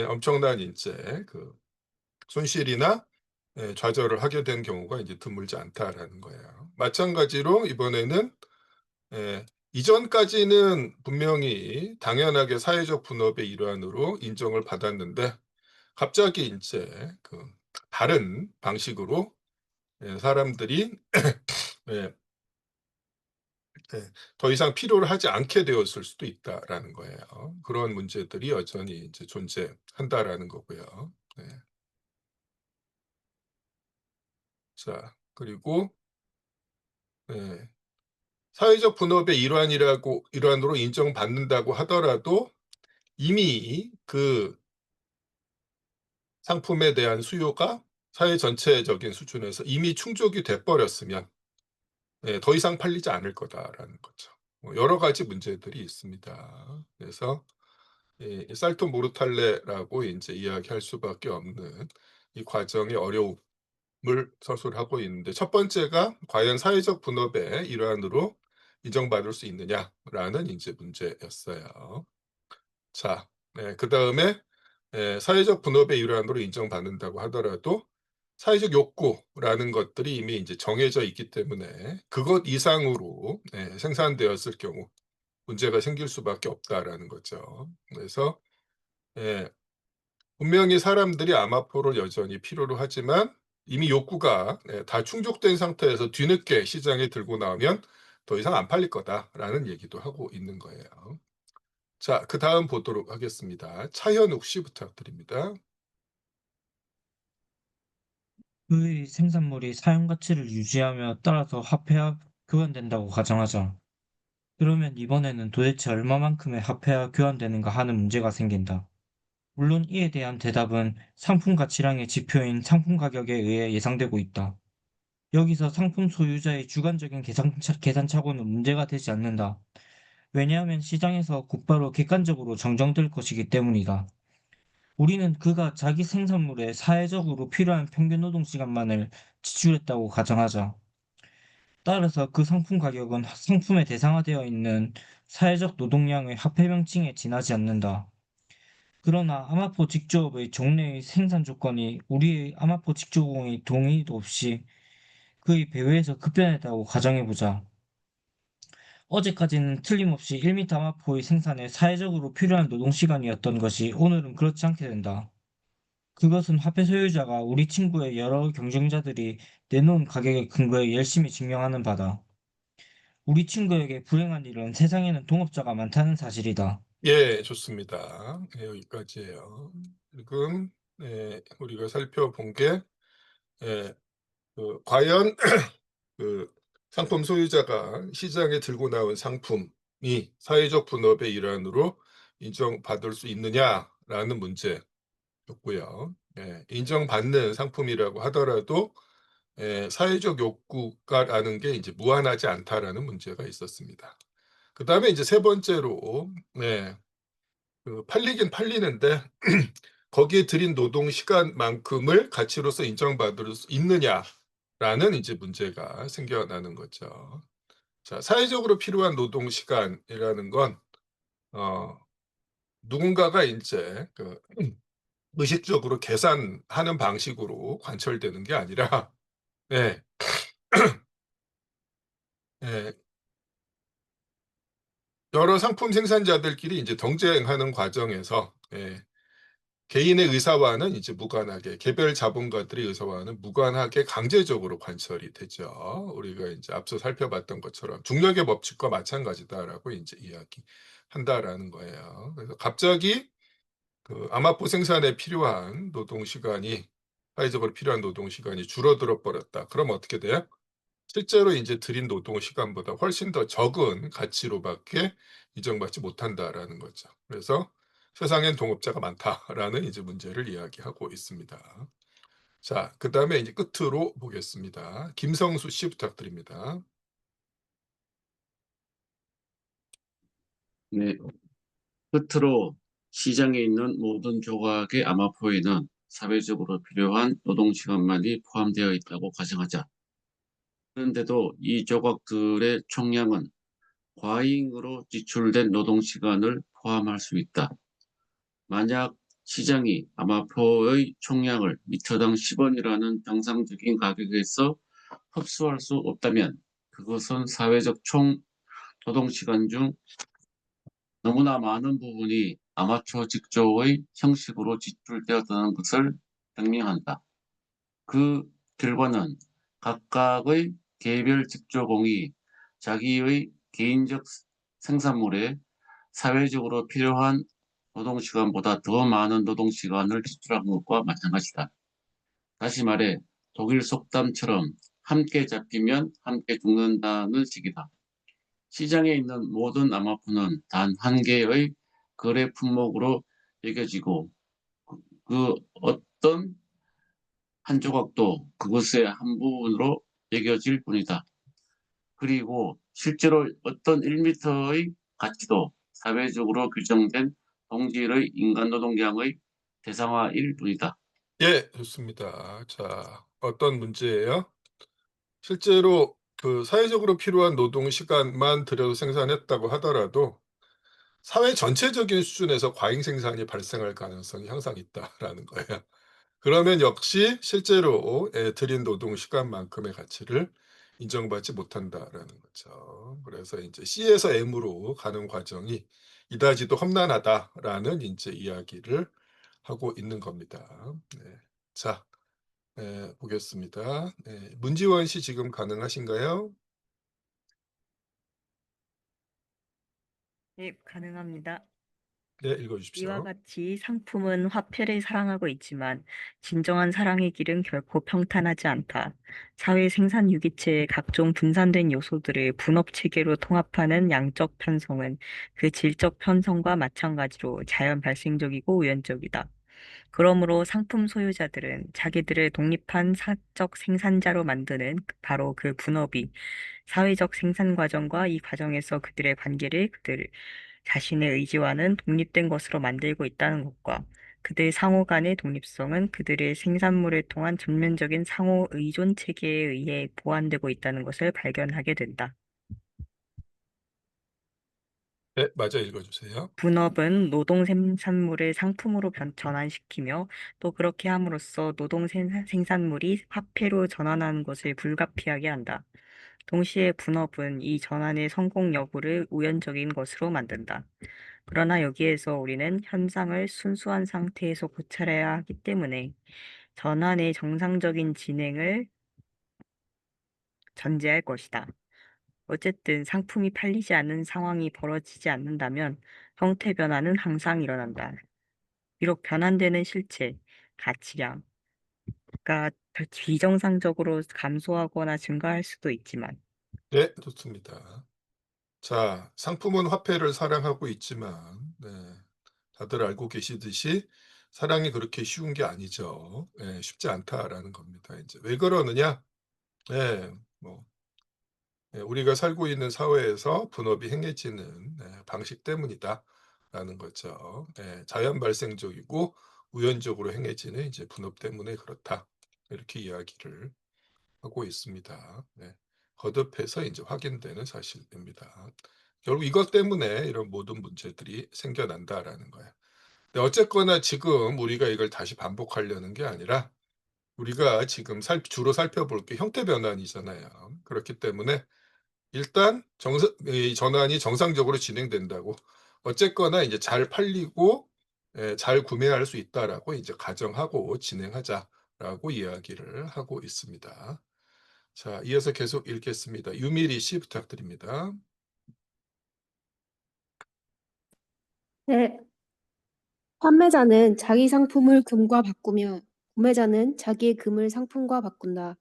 엄청난 이제 그 손실이나 좌절을 하게 된 경우가 이제 드물지 않다라는 거예요. 마찬가지로 이번에는 이전까지는 분명히 당연하게 사회적 분업의 일환으로 인정을 받았는데 갑자기 이제 그 다른 방식으로 사람들이 더 이상 필요를 하지 않게 되었을 수도 있다라는 거예요. 그런 문제들이 여전히 이제 존재한다라는 거고요. 자, 그리고 사회적 분업의 일환으로 인정받는다고 하더라도 이미 그 상품에 대한 수요가 사회 전체적인 수준에서 이미 충족이 돼 버렸으면 더 이상 팔리지 않을 거다라는 거죠. 여러 가지 문제들이 있습니다. 그래서 살토 모르탈레라고 인제 이야기할 수밖에 없는 이 과정의 어려움을 서술하고 있는데, 첫 번째가 과연 사회적 분업의 일환으로 인정받을 수 있느냐라는 이제 문제였어요. 자, 그다음에 사회적 분업의 일환으로 인정받는다고 하더라도 사회적 욕구라는 것들이 이미 이제 정해져 있기 때문에 그것 이상으로 생산되었을 경우 문제가 생길 수밖에 없다라는 거죠. 그래서 예, 분명히 사람들이 아마포를 여전히 필요로 하지만 이미 욕구가 다 충족된 상태에서 뒤늦게 시장에 들고 나오면 더 이상 안 팔릴 거다라는 얘기도 하고 있는 거예요. 자, 그다음 보도록 하겠습니다. 차현욱 씨 부탁드립니다. 그의 생산물이 사용 가치를 유지하며 따라서 화폐와 교환된다고 가정하자. 그러면 이번에는 도대체 얼마만큼의 화폐와 교환되는가 하는 문제가 생긴다. 물론 이에 대한 대답은 상품 가치량의 지표인 상품 가격에 의해 예상되고 있다. 여기서 상품 소유자의 주관적인 계산착오는 문제가 되지 않는다. 왜냐하면 시장에서 곧바로 객관적으로 정정될 것이기 때문이다. 우리는 그가 자기 생산물에 사회적으로 필요한 평균 노동 시간만을 지출했다고 가정하자. 따라서 그 상품 가격은 상품에 대상화되어 있는 사회적 노동량의 화폐 명칭에 지나지 않는다. 그러나 아마포 직조업의 종래의 생산 조건이 우리의 아마포 직조공의 동의도 없이 그의 배후에서 급변했다고 가정해보자. 어제까지는 틀림없이 1m 아마포의 생산에 사회적으로 필요한 노동시간이었던 것이 오늘은 그렇지 않게 된다. 그것은 화폐 소유자가 우리 친구의 여러 경쟁자들이 내놓은 가격에 근거해 열심히 증명하는 바다. 우리 친구에게 불행한 일은 세상에는 동업자가 많다는 사실이다. 예, 좋습니다. 여기까지예요. 지금 우리가 살펴본 게 과연 그 상품 소유자가 시장에 들고 나온 상품이 사회적 분업의 일환으로 인정받을 수 있느냐라는 문제였고요. 인정받는 상품이라고 하더라도 사회적 욕구가라는 게 이제 무한하지 않다라는 문제가 있었습니다. 그다음에 이제 세 번째로 팔리긴 팔리는데 거기에 들인 노동 시간만큼을 가치로서 인정받을 수 있느냐라는 이제 문제가 생겨나는 거죠. 자, 사회적으로 필요한 노동 시간이라는 건 누군가가 인제 의식적으로 계산하는 방식으로 관철되는 게 아니라 예. 예. 여러 상품 생산자들끼리 인제 경쟁하는 과정에서 개인의 의사와는 이제 무관하게 개별 자본가들의 의사와는 무관하게 강제적으로 관철이 되죠. 우리가 인제 앞서 살펴봤던 것처럼 중력의 법칙과 마찬가지다라고 인제 이야기한다라는 거예요. 그래서 갑자기 아마포 생산에 필요한 노동 시간이 사회적으로 필요한 노동 시간이 줄어들어 버렸다. 그럼 어떻게 돼요? 실제로 인제 들인 노동 시간보다 훨씬 더 적은 가치로밖에 인정받지 못한다라는 거죠. 그래서 '세상엔 동업자가 많다.'라는 이제 문제를 이야기하고 있습니다. 자, 그다음에 이제 끝으로 보겠습니다. 김성수 씨 부탁드립니다. 네, 끝으로 시장에 있는 모든 조각의 아마포에는 사회적으로 필요한 노동시간만이 포함되어 있다고 가정하자. 그런데도 이 조각들의 총량은 과잉으로 지출된 노동시간을 포함할 수 있다. 만약 시장이 아마포의 총량을 미터당 10원이라는 정상적인 가격에서 흡수할 수 없다면 그것은 사회적 총 노동시간 중 너무나 많은 부분이 아마추어 직조의 형식으로 지출되었다는 것을 증명한다. 그 결과는 각각의 개별 직조공이 자기의 개인적 생산물에 사회적으로 필요한 노동시간보다 더 많은 노동시간을 지출한 것과 마찬가지다. 다시 말해 독일 속담처럼 함께 잡히면 함께 죽는다는 식이다. 시장에 있는 모든 아마포는 단 한 개의 거래 품목으로 여겨지고 그 어떤 한 조각도 그것의 한 부분으로 여겨질 뿐이다. 그리고 실제로 어떤 1m의 가치도 사회적으로 규정된 동질의 인간 노동량의 대상화일 뿐이다. 예, 좋습니다. 자, 어떤 문제예요? 실제로 그 사회적으로 필요한 노동 시간만 들여서 생산했다고 하더라도 사회 전체적인 수준에서 과잉 생산이 발생할 가능성이 항상 있다라는 거예요. 그러면 역시 실제로 들인 노동 시간만큼의 가치를 인정받지 못한다라는 거죠. 그래서 인제 C에서 M으로 가는 과정이 이다지도 험난하다라는 인제 이야기를 하고 있는 겁니다. 네. 자, 보겠습니다. 네. 문지원 씨 지금 가능하신가요? 네, 가능합니다. 네, 읽어 이와 주십시오. 같이 상품은 화폐를 사랑하고 있지만 진정한 사랑의 길은 결코 평탄하지 않다. 사회 생산 유기체의 각종 분산된 요소들을 분업 체계로 통합하는 양적 편성은 그 질적 편성과 마찬가지로 자연 발생적이고 우연적이다. 그러므로 상품 소유자들은 자기들을 독립한 사적 생산자로 만드는 바로 그 분업이 사회적 생산 과정과 이 과정에서 그들의 관계를 그들 자신의 의지와는 독립된 것으로 만들고 있다는 것과 그들 상호 간의 독립성은 그들의 생산물을 통한 전면적인 상호 의존 체계에 의해 보완되고 있다는 것을 발견하게 된다. 네, 마저 읽어 주세요. 분업은 노동 생산물을 상품으로 전환시키며 또 그렇게 함으로써 노동 생산물이 화폐로 전환하는 것을 불가피하게 한다. 동시에 분업은 이 전환의 성공 여부를 우연적인 것으로 만든다. 그러나 여기에서 우리는 현상을 순수한 상태에서 고찰해야 하기 때문에 전환의 정상적인 진행을 전제할 것이다. 어쨌든 상품이 팔리지 않는 상황이 벌어지지 않는다면 형태 변화는 항상 일어난다. 비록 변환되는 실체, 가치량가 비정상적으로 감소하거나 증가할 수도 있지만 네, 좋습니다. 자, 상품은 화폐를 사랑하고 있지만 다들 알고 계시듯이 사랑이 그렇게 쉬운 게 아니죠. 쉽지 않다라는 겁니다. 인제 왜 그러느냐? 뭐 우리가 살고 있는 사회에서 분업이 행해지는 방식 때문이다라는 거죠. 자연 발생적이고 우연적으로 행해지는 이제 분업 때문에 그렇다. 이렇게 이야기를 하고 있습니다. 거듭해서 인제 확인되는 사실입니다. 결국 이것 때문에 이런 모든 문제들이 생겨난다라는 거예요. 근데 어쨌거나 지금 우리가 이걸 다시 반복하려는 게 아니라 우리가 지금 주로 살펴볼 게 형태 변환이잖아요. 그렇기 때문에 일단 이 전환이 정상적으로 진행된다고 어쨌거나 이제 잘 팔리고 잘 구매할 수 있다라고 이제 가정하고 진행하자라고 이야기를 하고 있습니다. 자, 이어서 계속 읽겠습니다. 유미리 씨 부탁드립니다. 네, 판매자는 자기 상품을 금과 바꾸며 구매자는 자기의 금을 상품과 바꾼다.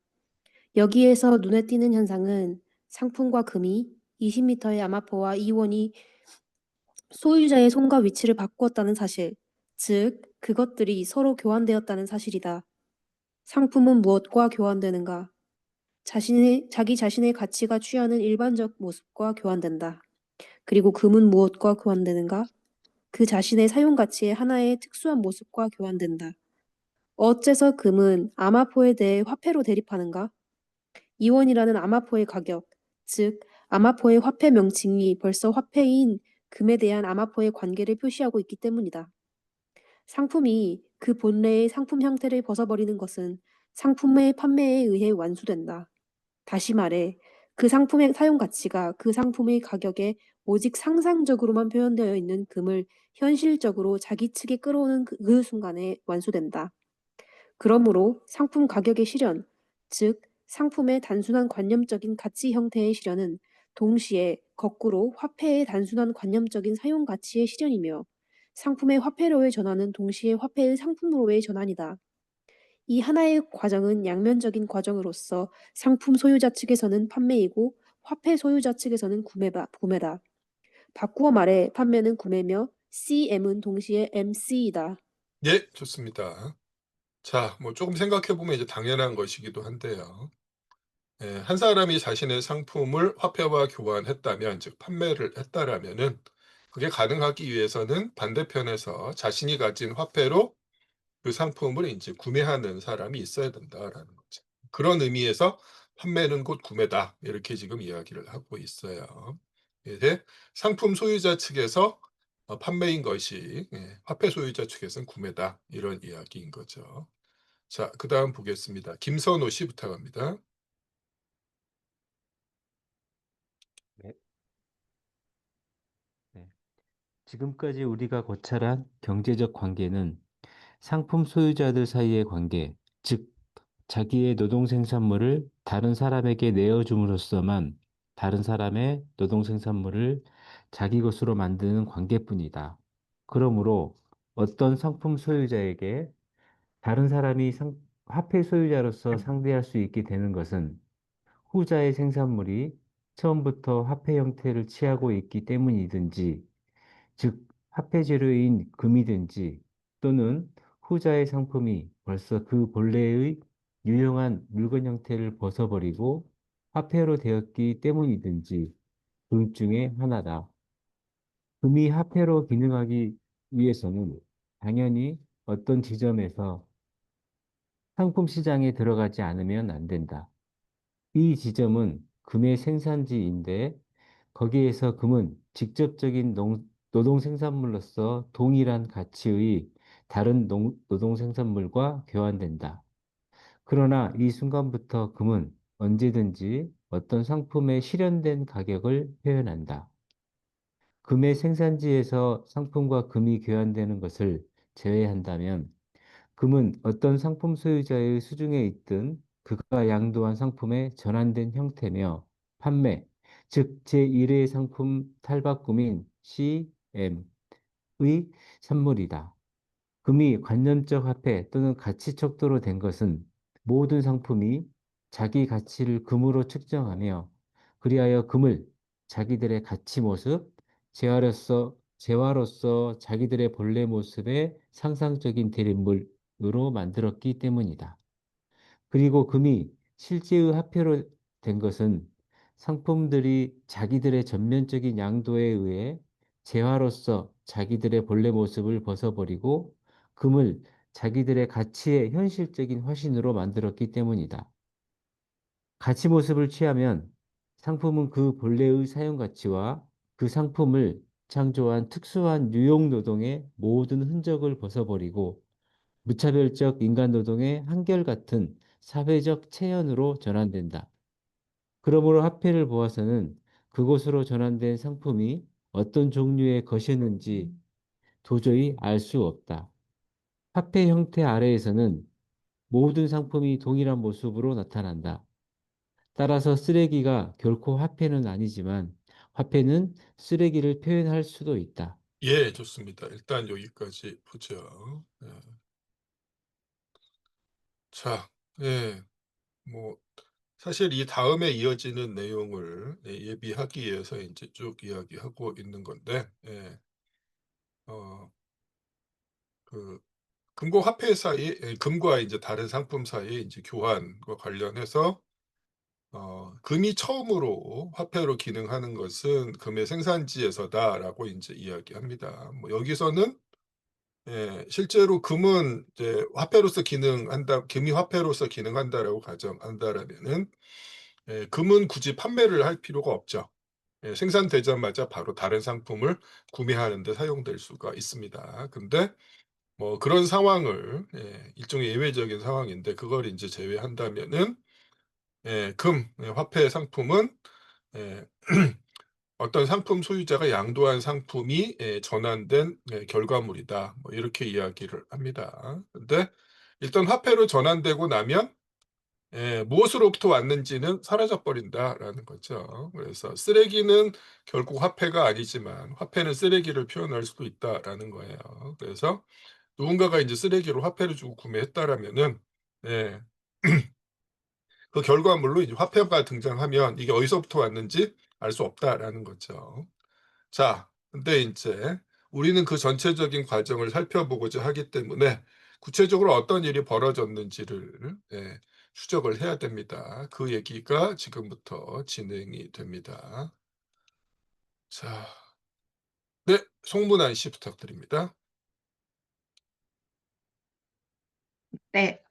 여기에서 눈에 띄는 현상은 상품과 금이 20m의 아마포와 이원이 소유자의 손과 위치를 바꾸었다는 사실, 즉 그것들이 서로 교환되었다는 사실이다. 상품은 무엇과 교환되는가? 자기 자신의 가치가 취하는 일반적 모습과 교환된다. 그리고 금은 무엇과 교환되는가? 그 자신의 사용 가치의 하나의 특수한 모습과 교환된다. 어째서 금은 아마포에 대해 화폐로 대립하는가? 이원이라는 아마포의 가격, 즉 아마포의 화폐 명칭이 벌써 화폐인 금에 대한 아마포의 관계를 표시하고 있기 때문이다. 상품이 그 본래의 상품 형태를 벗어버리는 것은 상품의 판매에 의해 완수된다. 다시 말해, 그 상품의 사용 가치가 그 상품의 가격에 오직 상상적으로만 표현되어 있는 금을 현실적으로 자기 측에 끌어오는 그 순간에 완수된다. 그러므로 상품 가격의 실현, 즉 상품의 단순한 관념적인 가치 형태의 실현은 동시에 거꾸로 화폐의 단순한 관념적인 사용 가치의 실현이며 상품의 화폐로의 전환은 동시에 화폐의 상품으로의 전환이다. 이 하나의 과정은 양면적인 과정으로서 상품 소유자 측에서는 판매이고 화폐 소유자 측에서는 구매다. 바꾸어 말해 판매는 구매며 CM은 동시에 MC이다. 네, 좋습니다. 자, 뭐 조금 생각해 보면 이제 당연한 것이기도 한데요. 한 사람이 자신의 상품을 화폐와 교환했다면, 즉 판매를 했다라면은 그게 가능하기 위해서는 반대편에서 자신이 가진 화폐로 그 상품을 인제 구매하는 사람이 있어야 된다라는 거죠. 그런 의미에서 판매는 곧 구매다. 이렇게 지금 이야기를 하고 있어요. 이제 상품 소유자 측에서 판매인 것이 화폐 소유자 측에서는 구매다. 이런 이야기인 거죠. 자, 그다음 보겠습니다. 김선호 씨 부탁합니다. 네. 네. 지금까지 우리가 고찰한 경제적 관계는 상품 소유자들 사이의 관계, 즉 자기의 노동 생산물을 다른 사람에게 내어줌으로써만 다른 사람의 노동 생산물을 자기 것으로 만드는 관계뿐이다. 그러므로 어떤 상품 소유자에게 다른 사람이 화폐 소유자로서 상대할 수 있게 되는 것은 후자의 생산물이 처음부터 화폐 형태를 취하고 있기 때문이든지, 즉 화폐 재료인 금이든지 또는 후자의 상품이 벌써 그 본래의 유용한 물건 형태를 벗어버리고 화폐로 되었기 때문이든지 둘 중에 하나다. 금이 화폐로 기능하기 위해서는 당연히 어떤 지점에서 상품 시장에 들어가지 않으면 안 된다. 이 지점은 금의 생산지인데 거기에서 금은 직접적인 노동 생산물로서 동일한 가치의 다른 노동 생산물과 교환된다. 그러나 이 순간부터 금은 언제든지 어떤 상품의 실현된 가격을 표현한다. 금의 생산지에서 상품과 금이 교환되는 것을 제외한다면 금은 어떤 상품 소유자의 수중에 있든 그가 양도한 상품의 전환된 형태며 판매, 즉 제1의 상품 탈바꿈인 CM의 산물이다. 금이 관념적 화폐 또는 가치 척도로 된 것은 모든 상품이 자기 가치를 금으로 측정하며 그리하여 금을 자기들의 가치 모습, 재화로서 자기들의 본래 모습의 상상적인 대립물로 만들었기 때문이다. 그리고 금이 실제의 화폐로 된 것은 상품들이 자기들의 전면적인 양도에 의해 재화로서 자기들의 본래 모습을 벗어버리고 금을 자기들의 가치의 현실적인 화신으로 만들었기 때문이다. 가치 모습을 취하면 상품은 그 본래의 사용 가치와 그 상품을 창조한 특수한 유용 노동의 모든 흔적을 벗어버리고 무차별적 인간 노동의 한결같은 사회적 체현으로 전환된다. 그러므로 화폐를 보아서는 그곳으로 전환된 상품이 어떤 종류의 것이었는지 도저히 알 수 없다. 화폐 형태 아래에서는 모든 상품이 동일한 모습으로 나타난다. 따라서 쓰레기가 결코 화폐는 아니지만 화폐는 쓰레기를 표현할 수도 있다. 예, 좋습니다. 일단 여기까지 보죠. 자, 예, 뭐 사실 이 다음에 이어지는 내용을 예비하기 위해서 이제 쭉 이야기하고 있는 건데, 그 금과 화폐 사이, 금과 이제 다른 상품 사이 이제 교환과 관련해서 금이 처음으로 화폐로 기능하는 것은 금의 생산지에서다라고 이제 이야기합니다. 뭐 여기서는 실제로 금은 이제 화폐로서 기능한다, 금이 화폐로서 기능한다라고 가정한다라면은 금은 굳이 판매를 할 필요가 없죠. 생산되자마자 바로 다른 상품을 구매하는 데 사용될 수가 있습니다. 근데 뭐 그런 상황을 일종의 예외적인 상황인데 그걸 이제 제외한다면은 화폐 상품은 예, 어떤 상품 소유자가 양도한 상품이 전환된 결과물이다. 뭐 이렇게 이야기를 합니다. 근데 일단 화폐로 전환되고 나면 무엇으로부터 왔는지는 사라져 버린다라는 거죠. 그래서 쓰레기는 결국 화폐가 아니지만 화폐는 쓰레기를 표현할 수도 있다라는 거예요. 그래서 누군가가 이제 쓰레기로 화폐를 주고 구매했다라면은 예. 그 결과물로 이제 화폐가 등장하면 이게 어디서부터 왔는지 알 수 없다라는 거죠. 자, 근데 이제 우리는 그 전체적인 과정을 살펴보고자 하기 때문에 구체적으로 어떤 일이 벌어졌는지를 추적을 해야 됩니다. 그 얘기가 지금부터 진행이 됩니다. 자, 네, 송문안 씨 부탁드립니다. 네.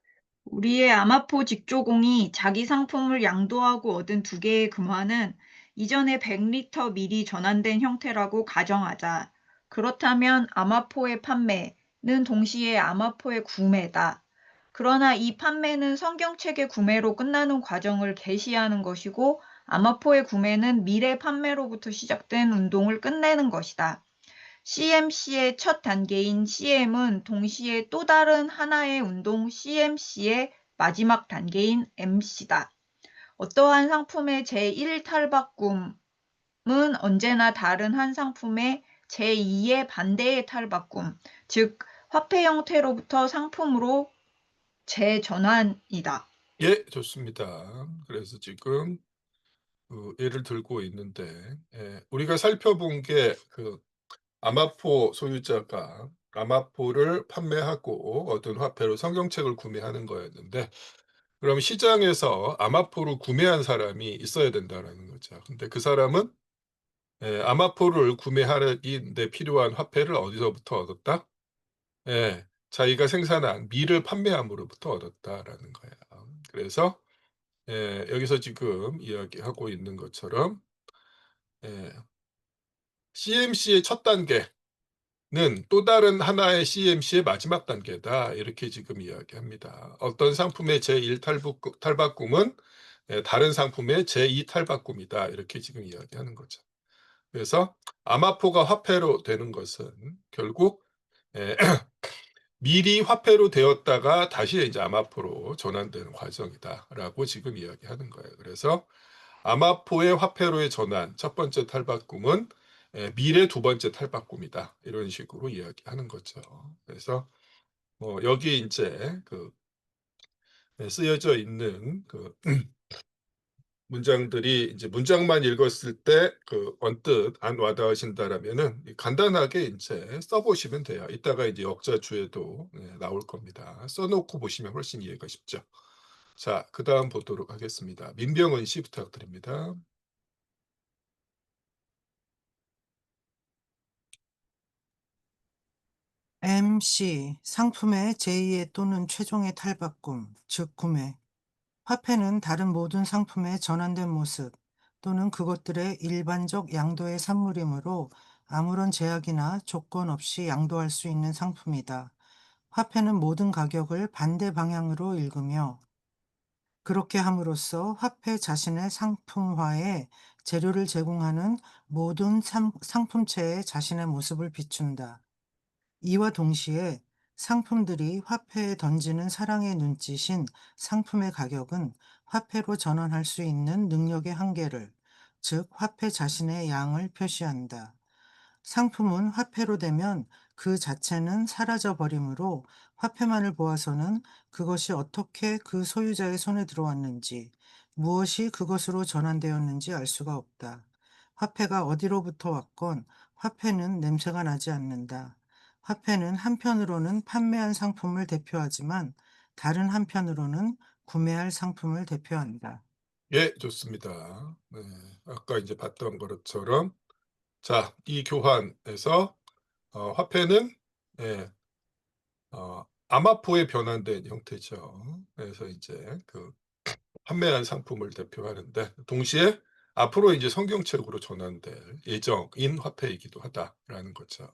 우리의 아마포 직조공이 자기 상품을 양도하고 얻은 2개의 금화는 이전에 100리터 미리 전환된 형태라고 가정하자. 그렇다면 아마포의 판매는 동시에 아마포의 구매다. 그러나 이 판매는 성경책의 구매로 끝나는 과정을 계시하는 것이고 아마포의 구매는 미래 판매로부터 시작된 운동을 끝내는 것이다. CMC의 첫 단계인 CM은 동시에 또 다른 하나의 운동 CMC의 마지막 단계인 MC다. 어떠한 상품의 제1 탈바꿈은 언제나 다른 한 상품의 제2의 반대의 탈바꿈, 즉 화폐 형태로부터 상품으로 재전환이다. 예, 좋습니다. 그래서 지금 예를 들고 있는데 우리가 살펴본 게 아마포 소유자가 아마포를 판매하고 얻은 화폐로 성경책을 구매하는 거였는데 그럼 시장에서 아마포를 구매한 사람이 있어야 된다라는 거죠. 근데 그 사람은 아마포를 구매하는 데 필요한 화폐를 어디서부터 얻었다? 자기가 생산한 밀을 판매함으로부터 얻었다라는 거예요. 그래서 여기서 지금 이야기하고 있는 것처럼 CMC의 첫 단계는 또 다른 하나의 CMC의 마지막 단계다. 이렇게 지금 이야기합니다. 어떤 상품의 제1 탈바꿈은 다른 상품의 제2 탈바꿈이다. 이렇게 지금 이야기하는 거죠. 그래서 아마포가 화폐로 되는 것은 결국 미리 화폐로 되었다가 다시 이제 아마포로 전환되는 과정이다라고 지금 이야기하는 거예요. 그래서 아마포의 화폐로의 전환, 첫 번째 탈바꿈은 미래 두 번째 탈바꿈이다. 이런 식으로 이야기하는 거죠. 그래서 여기 이제 쓰여져 있는 문장들이 이제 문장만 읽었을 때 언뜻 안 와닿으신다라면은 간단하게 이제 써보시면 돼요. 이따가 이제 역자주에도 나올 겁니다. 써놓고 보시면 훨씬 이해가 쉽죠. 자, 그 다음 보도록 하겠습니다. 민병은 씨 부탁드립니다. MC, 상품의 제2의 또는 최종의 탈바꿈, 즉 구매. 화폐는 다른 모든 상품의 전환된 모습 또는 그것들의 일반적 양도의 산물이므로 아무런 제약이나 조건 없이 양도할 수 있는 상품이다. 화폐는 모든 가격을 반대 방향으로 읽으며 그렇게 함으로써 화폐 자신의 상품화에 재료를 제공하는 모든 상품체에 자신의 모습을 비춘다. 이와 동시에 상품들이 화폐에 던지는 사랑의 눈짓인 상품의 가격은 화폐로 전환할 수 있는 능력의 한계를, 즉 화폐 자신의 양을 표시한다. 상품은 화폐로 되면 그 자체는 사라져 버리므로 화폐만을 보아서는 그것이 어떻게 그 소유자의 손에 들어왔는지, 무엇이 그것으로 전환되었는지 알 수가 없다. 화폐가 어디로부터 왔건 화폐는 냄새가 나지 않는다. 화폐는 한편으로는 판매한 상품을 대표하지만 다른 한편으로는 구매할 상품을 대표한다. 예, 좋습니다. 아까 이제 봤던 것처럼 자, 이 교환에서 화폐는 아마포에 변환된 형태죠. 그래서 이제 판매한 상품을 대표하는데 동시에 앞으로 이제 성경책으로 전환될 예정인 화폐이기도 하다라는 거죠.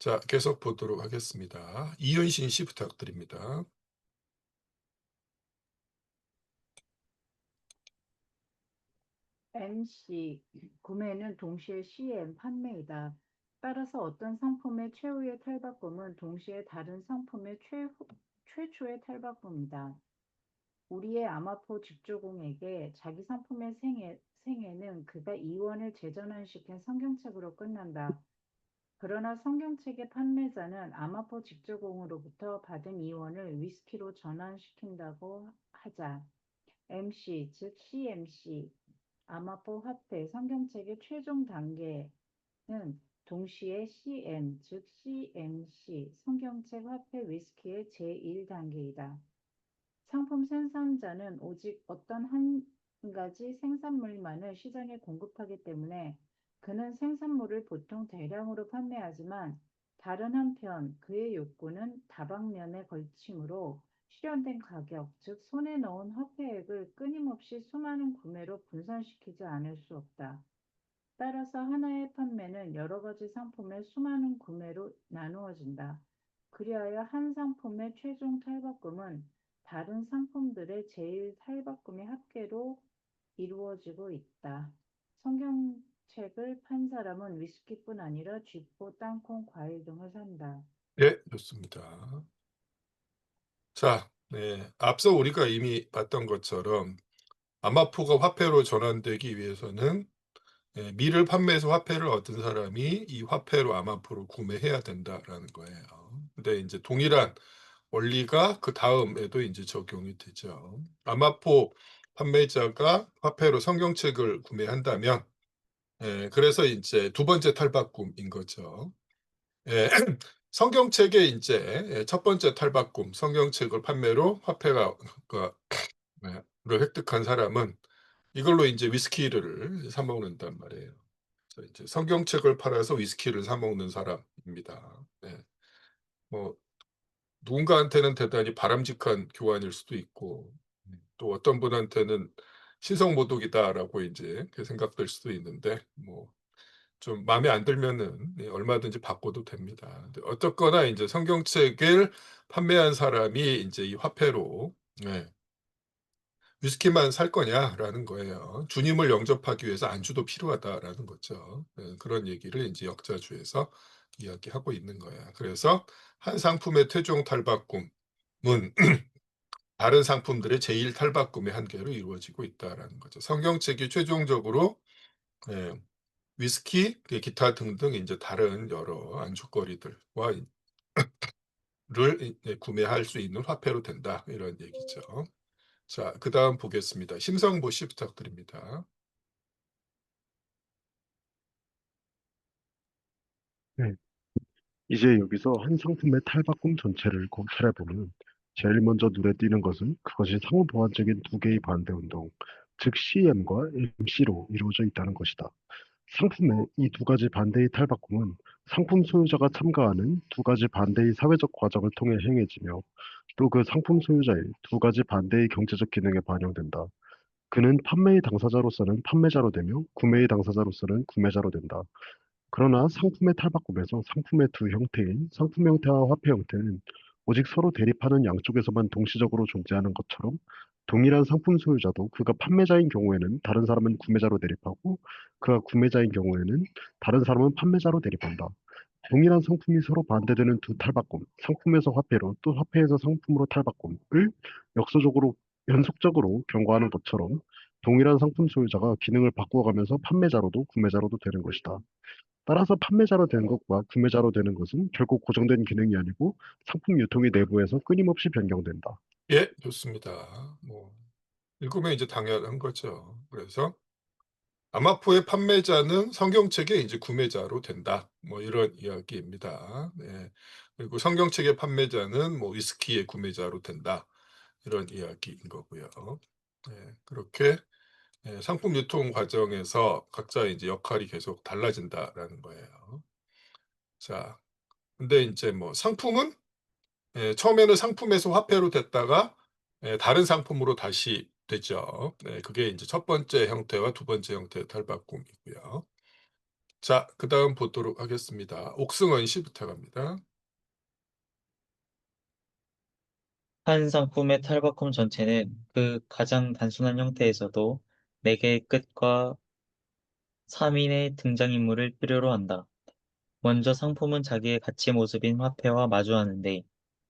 자, 계속 보도록 하겠습니다. 이윤신 씨 부탁드립니다. MC, 구매는 동시에 CM, 판매이다. 따라서 어떤 상품의 최후의 탈바꿈은 동시에 다른 상품의 최초의 탈바꿈이다. 우리의 아마포 직조공에게 자기 상품의 생애는 그가 이원을 재전환시킨 성경책으로 끝난다. 그러나 성경책의 판매자는 아마포 직조공으로부터 받은 이원을 위스키로 전환시킨다고 하자. MC, 즉 CMC, 아마포 화폐 성경책의 최종 단계는 동시에 CM, 즉 CMC, 성경책 화폐 위스키의 제1단계이다. 상품 생산자는 오직 어떤 한 가지 생산물만을 시장에 공급하기 때문에 그는 생산물을 보통 대량으로 판매하지만 다른 한편 그의 욕구는 다방면에 걸치므로 실현된 가격, 즉 손에 넣은 화폐액을 끊임없이 수많은 구매로 분산시키지 않을 수 없다. 따라서 하나의 판매는 여러 가지 상품의 수많은 구매로 나누어진다. 그리하여 한 상품의 최종 탈바꿈은 다른 상품들의 제일 탈바꿈의 합계로 이루어지고 있다. 성경책을 판 사람은 위스키뿐 아니라 쥐포, 땅콩, 과일 등을 산다. 예, 좋습니다. 자, 네. 앞서 우리가 이미 봤던 것처럼 아마포가 화폐로 전환되기 위해서는 미를 판매해서 화폐를 얻은 사람이 이 화폐로 아마포를 구매해야 된다라는 거예요. 근데 이제 동일한 원리가 그 다음에도 이제 적용이 되죠. 아마포 판매자가 화폐로 성경책을 구매한다면, 그래서 이제 두 번째 탈바꿈인 거죠. 예, 성경책의 이제 첫 번째 탈바꿈, 성경책을 판매로 화폐가 를 획득한 사람은 이걸로 이제 위스키를 사 먹는단 말이에요. 그래서 이제 성경책을 팔아서 위스키를 사 먹는 사람입니다. 네. 뭐 누군가한테는 대단히 바람직한 교환일 수도 있고, 또 어떤 분한테는 신성모독이다라고 이제 그렇게 생각될 수도 있는데, 뭐 좀 마음에 안 들면은 얼마든지 바꿔도 됩니다. 근데 어쨌거나 이제 성경책을 판매한 사람이 이제 이 화폐로 위스키만 살 거냐라는 거예요. 주님을 영접하기 위해서 안주도 필요하다라는 거죠. 그런 얘기를 이제 역자주에서 이야기하고 있는 거야. 그래서 한 상품의 최종 탈바꿈은 다른 상품들의 제일 탈바꿈의 한계로 이루어지고 있다라는 거죠. 성경책이 최종적으로 위스키, 기타 등등 이제 다른 여러 안주거리들과 를 구매할 수 있는 화폐로 된다, 이런 얘기죠. 자, 그다음 보겠습니다. 심성보 씨 부탁드립니다. 네. 이제 여기서 한 상품의 탈바꿈 전체를 관찰해보면 제일 먼저 눈에 띄는 것은 그것이 상호 보완적인 두 개의 반대 운동, 즉 CM과 MC로 이루어져 있다는 것이다. 상품의 이 두 가지 반대의 탈바꿈은 상품 소유자가 참가하는 두 가지 반대의 사회적 과정을 통해 행해지며 또 그 상품 소유자의 두 가지 반대의 경제적 기능에 반영된다. 그는 판매의 당사자로서는 판매자로 되며 구매의 당사자로서는 구매자로 된다. 그러나 상품의 탈바꿈에서 상품의 두 형태인 상품 형태와 화폐 형태는 오직 서로 대립하는 양쪽에서만 동시적으로 존재하는 것처럼 동일한 상품 소유자도 그가 판매자인 경우에는 다른 사람은 구매자로 대립하고 그가 구매자인 경우에는 다른 사람은 판매자로 대립한다. 동일한 상품이 서로 반대되는 두 탈바꿈, 상품에서 화폐로 또 화폐에서 상품으로 탈바꿈을 역서적으로 연속적으로 경고하는 것처럼 동일한 상품 소유자가 기능을 바꾸어가면서 판매자로도 구매자로도 되는 것이다. 따라서 판매자로 되는 것과 구매자로 되는 것은 결국 고정된 기능이 아니고 상품 유통의 내부에서 끊임없이 변경된다. 예, 좋습니다. 뭐 읽으면 이제 당연한 거죠. 그래서 아마포의 판매자는 성경책의 이제 구매자로 된다, 뭐 이런 이야기입니다. 네. 그리고 성경책의 판매자는 뭐 위스키의 구매자로 된다, 이런 이야기인 거고요. 네, 그렇게 상품 유통 과정에서 각자 이제 역할이 계속 달라진다라는 거예요. 자, 근데 이제 뭐 상품은 처음에는 상품에서 화폐로 됐다가 다른 상품으로 다시 되죠. 네, 그게 이제 첫 번째 형태와 두 번째 형태의 탈바꿈이고요. 자, 그다음 보도록 하겠습니다. 옥승원 씨 부탁합니다. 한 상품의 탈바꿈 전체는 그 가장 단순한 형태에서도 4개의 끝과 3인의 등장인물을 필요로 한다. 먼저 상품은 자기의 가치 모습인 화폐와 마주하는데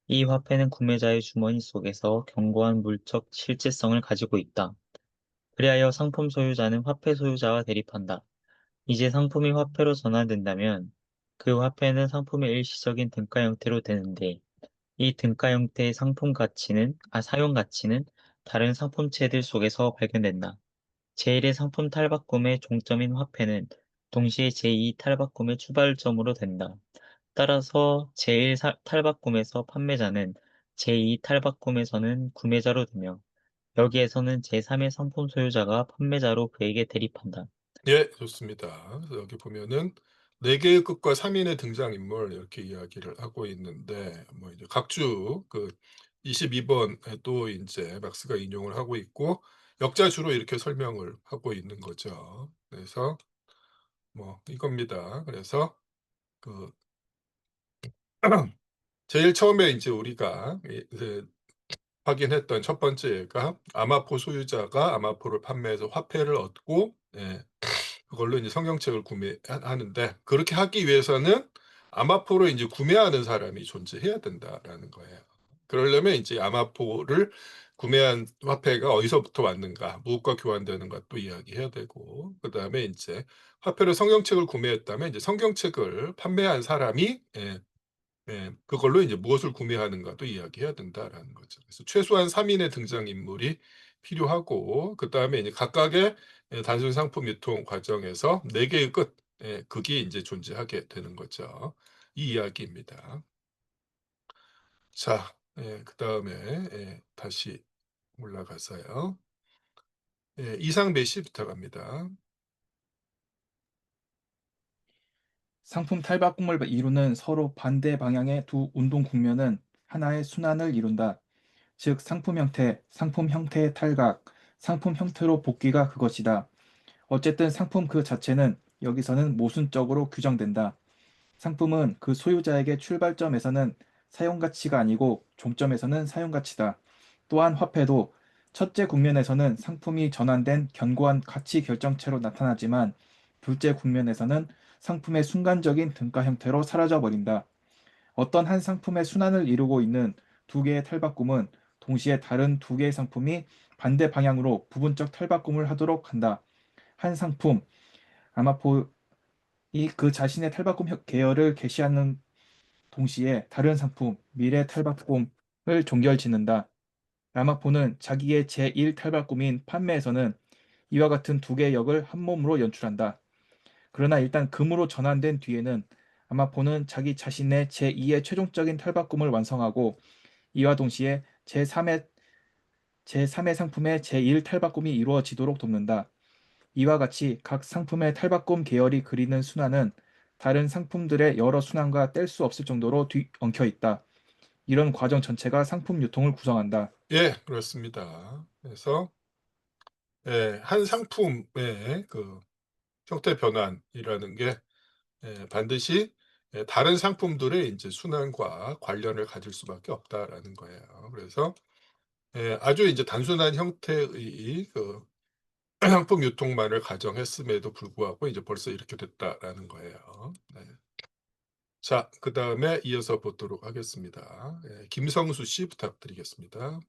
이 화폐는 구매자의 주머니 속에서 견고한 물적 실제성을 가지고 있다. 그리하여 상품 소유자는 화폐 소유자와 대립한다. 이제 상품이 화폐로 전환된다면 그 화폐는 상품의 일시적인 등가 형태로 되는데 이 등가 형태의 사용 가치는 다른 상품체들 속에서 발견된다. 제1의 상품 탈바꿈의 종점인 화폐는 동시에 제2 탈바꿈의 출발점으로 된다. 따라서 제1 탈바꿈에서 판매자는 제2 탈바꿈에서는 구매자로 되며 여기에서는 제3의 상품 소유자가 판매자로 그에게 대립한다. 예, 좋습니다. 그래서 여기 보면은 4개의 끝과 3인의 등장인물 이렇게 이야기를 하고 있는데, 뭐 이제 각주 그 22번에도 이제 막스가 인용을 하고 있고 역자주로 이렇게 설명을 하고 있는 거죠. 그래서 뭐 이겁니다. 그래서 그 제일 처음에 이제 우리가 확인했던 첫 번째가 아마포 소유자가 아마포를 판매해서 화폐를 얻고 그걸로 이제 성경책을 구매하는데 그렇게 하기 위해서는 아마포를 이제 구매하는 사람이 존재해야 된다라는 거예요. 그러려면 이제 아마포를 구매한 화폐가 어디서부터 왔는가, 무엇과 교환되는 것도 이야기해야 되고, 그다음에 이제 화폐로 성경책을 구매했다면 이제 성경책을 판매한 사람이 그걸로 이제 무엇을 구매하는가도 이야기해야 된다라는 거죠. 그래서 최소한 3인의 등장인물이 필요하고 그다음에 이제 각각의 단순 상품 유통 과정에서 4개의 극이 이제 존재하게 되는 거죠. 이 이야기입니다. 자, 그다음에 다시 올라가서요. 이상 메시 부탁합니다. 상품 탈바꿈을 이루는 서로 반대 방향의 두 운동 국면은 하나의 순환을 이룬다. 즉 상품 형태의 탈각, 상품 형태로 복귀가 그것이다. 어쨌든 상품 그 자체는 여기서는 모순적으로 규정된다. 상품은 그 소유자에게 출발점에서는 사용가치가 아니고 종점에서는 사용가치다. 또한 화폐도 첫째 국면에서는 상품이 전환된 견고한 가치 결정체로 나타나지만 둘째 국면에서는 상품의 순간적인 등가 형태로 사라져버린다. 어떤 한 상품의 순환을 이루고 있는 두 개의 탈바꿈은 동시에 다른 두 개의 상품이 반대 방향으로 부분적 탈바꿈을 하도록 한다. 한 상품, 아마포이 그 자신의 탈바꿈 계열을 개시하는 동시에 다른 상품, 미래 탈바꿈을 종결짓는다. 아마포는 자기의 제1 탈바꿈인 판매에서는 이와 같은 두 개의 역을 한 몸으로 연출한다. 그러나 일단 금으로 전환된 뒤에는 아마포는 자기 자신의 제2의 최종적인 탈바꿈을 완성하고 이와 동시에 제3의 상품의 제1 탈바꿈이 이루어지도록 돕는다. 이와 같이 각 상품의 탈바꿈 계열이 그리는 순환은 다른 상품들의 여러 순환과 뗄 수 없을 정도로 엉켜 있다. 이런 과정 전체가 상품 유통을 구성한다. 예, 그렇습니다. 그래서 한 상품의 그 형태 변환이라는 게 반드시 다른 상품들의 이제 순환과 관련을 가질 수밖에 없다라는 거예요. 그래서 아주 이제 단순한 형태의 그 상품 유통만을 가정했음에도 불구하고 이제 벌써 이렇게 됐다라는 거예요. 자, 그다음에 이어서 보도록 하겠습니다. 김성수 씨 부탁드리겠습니다.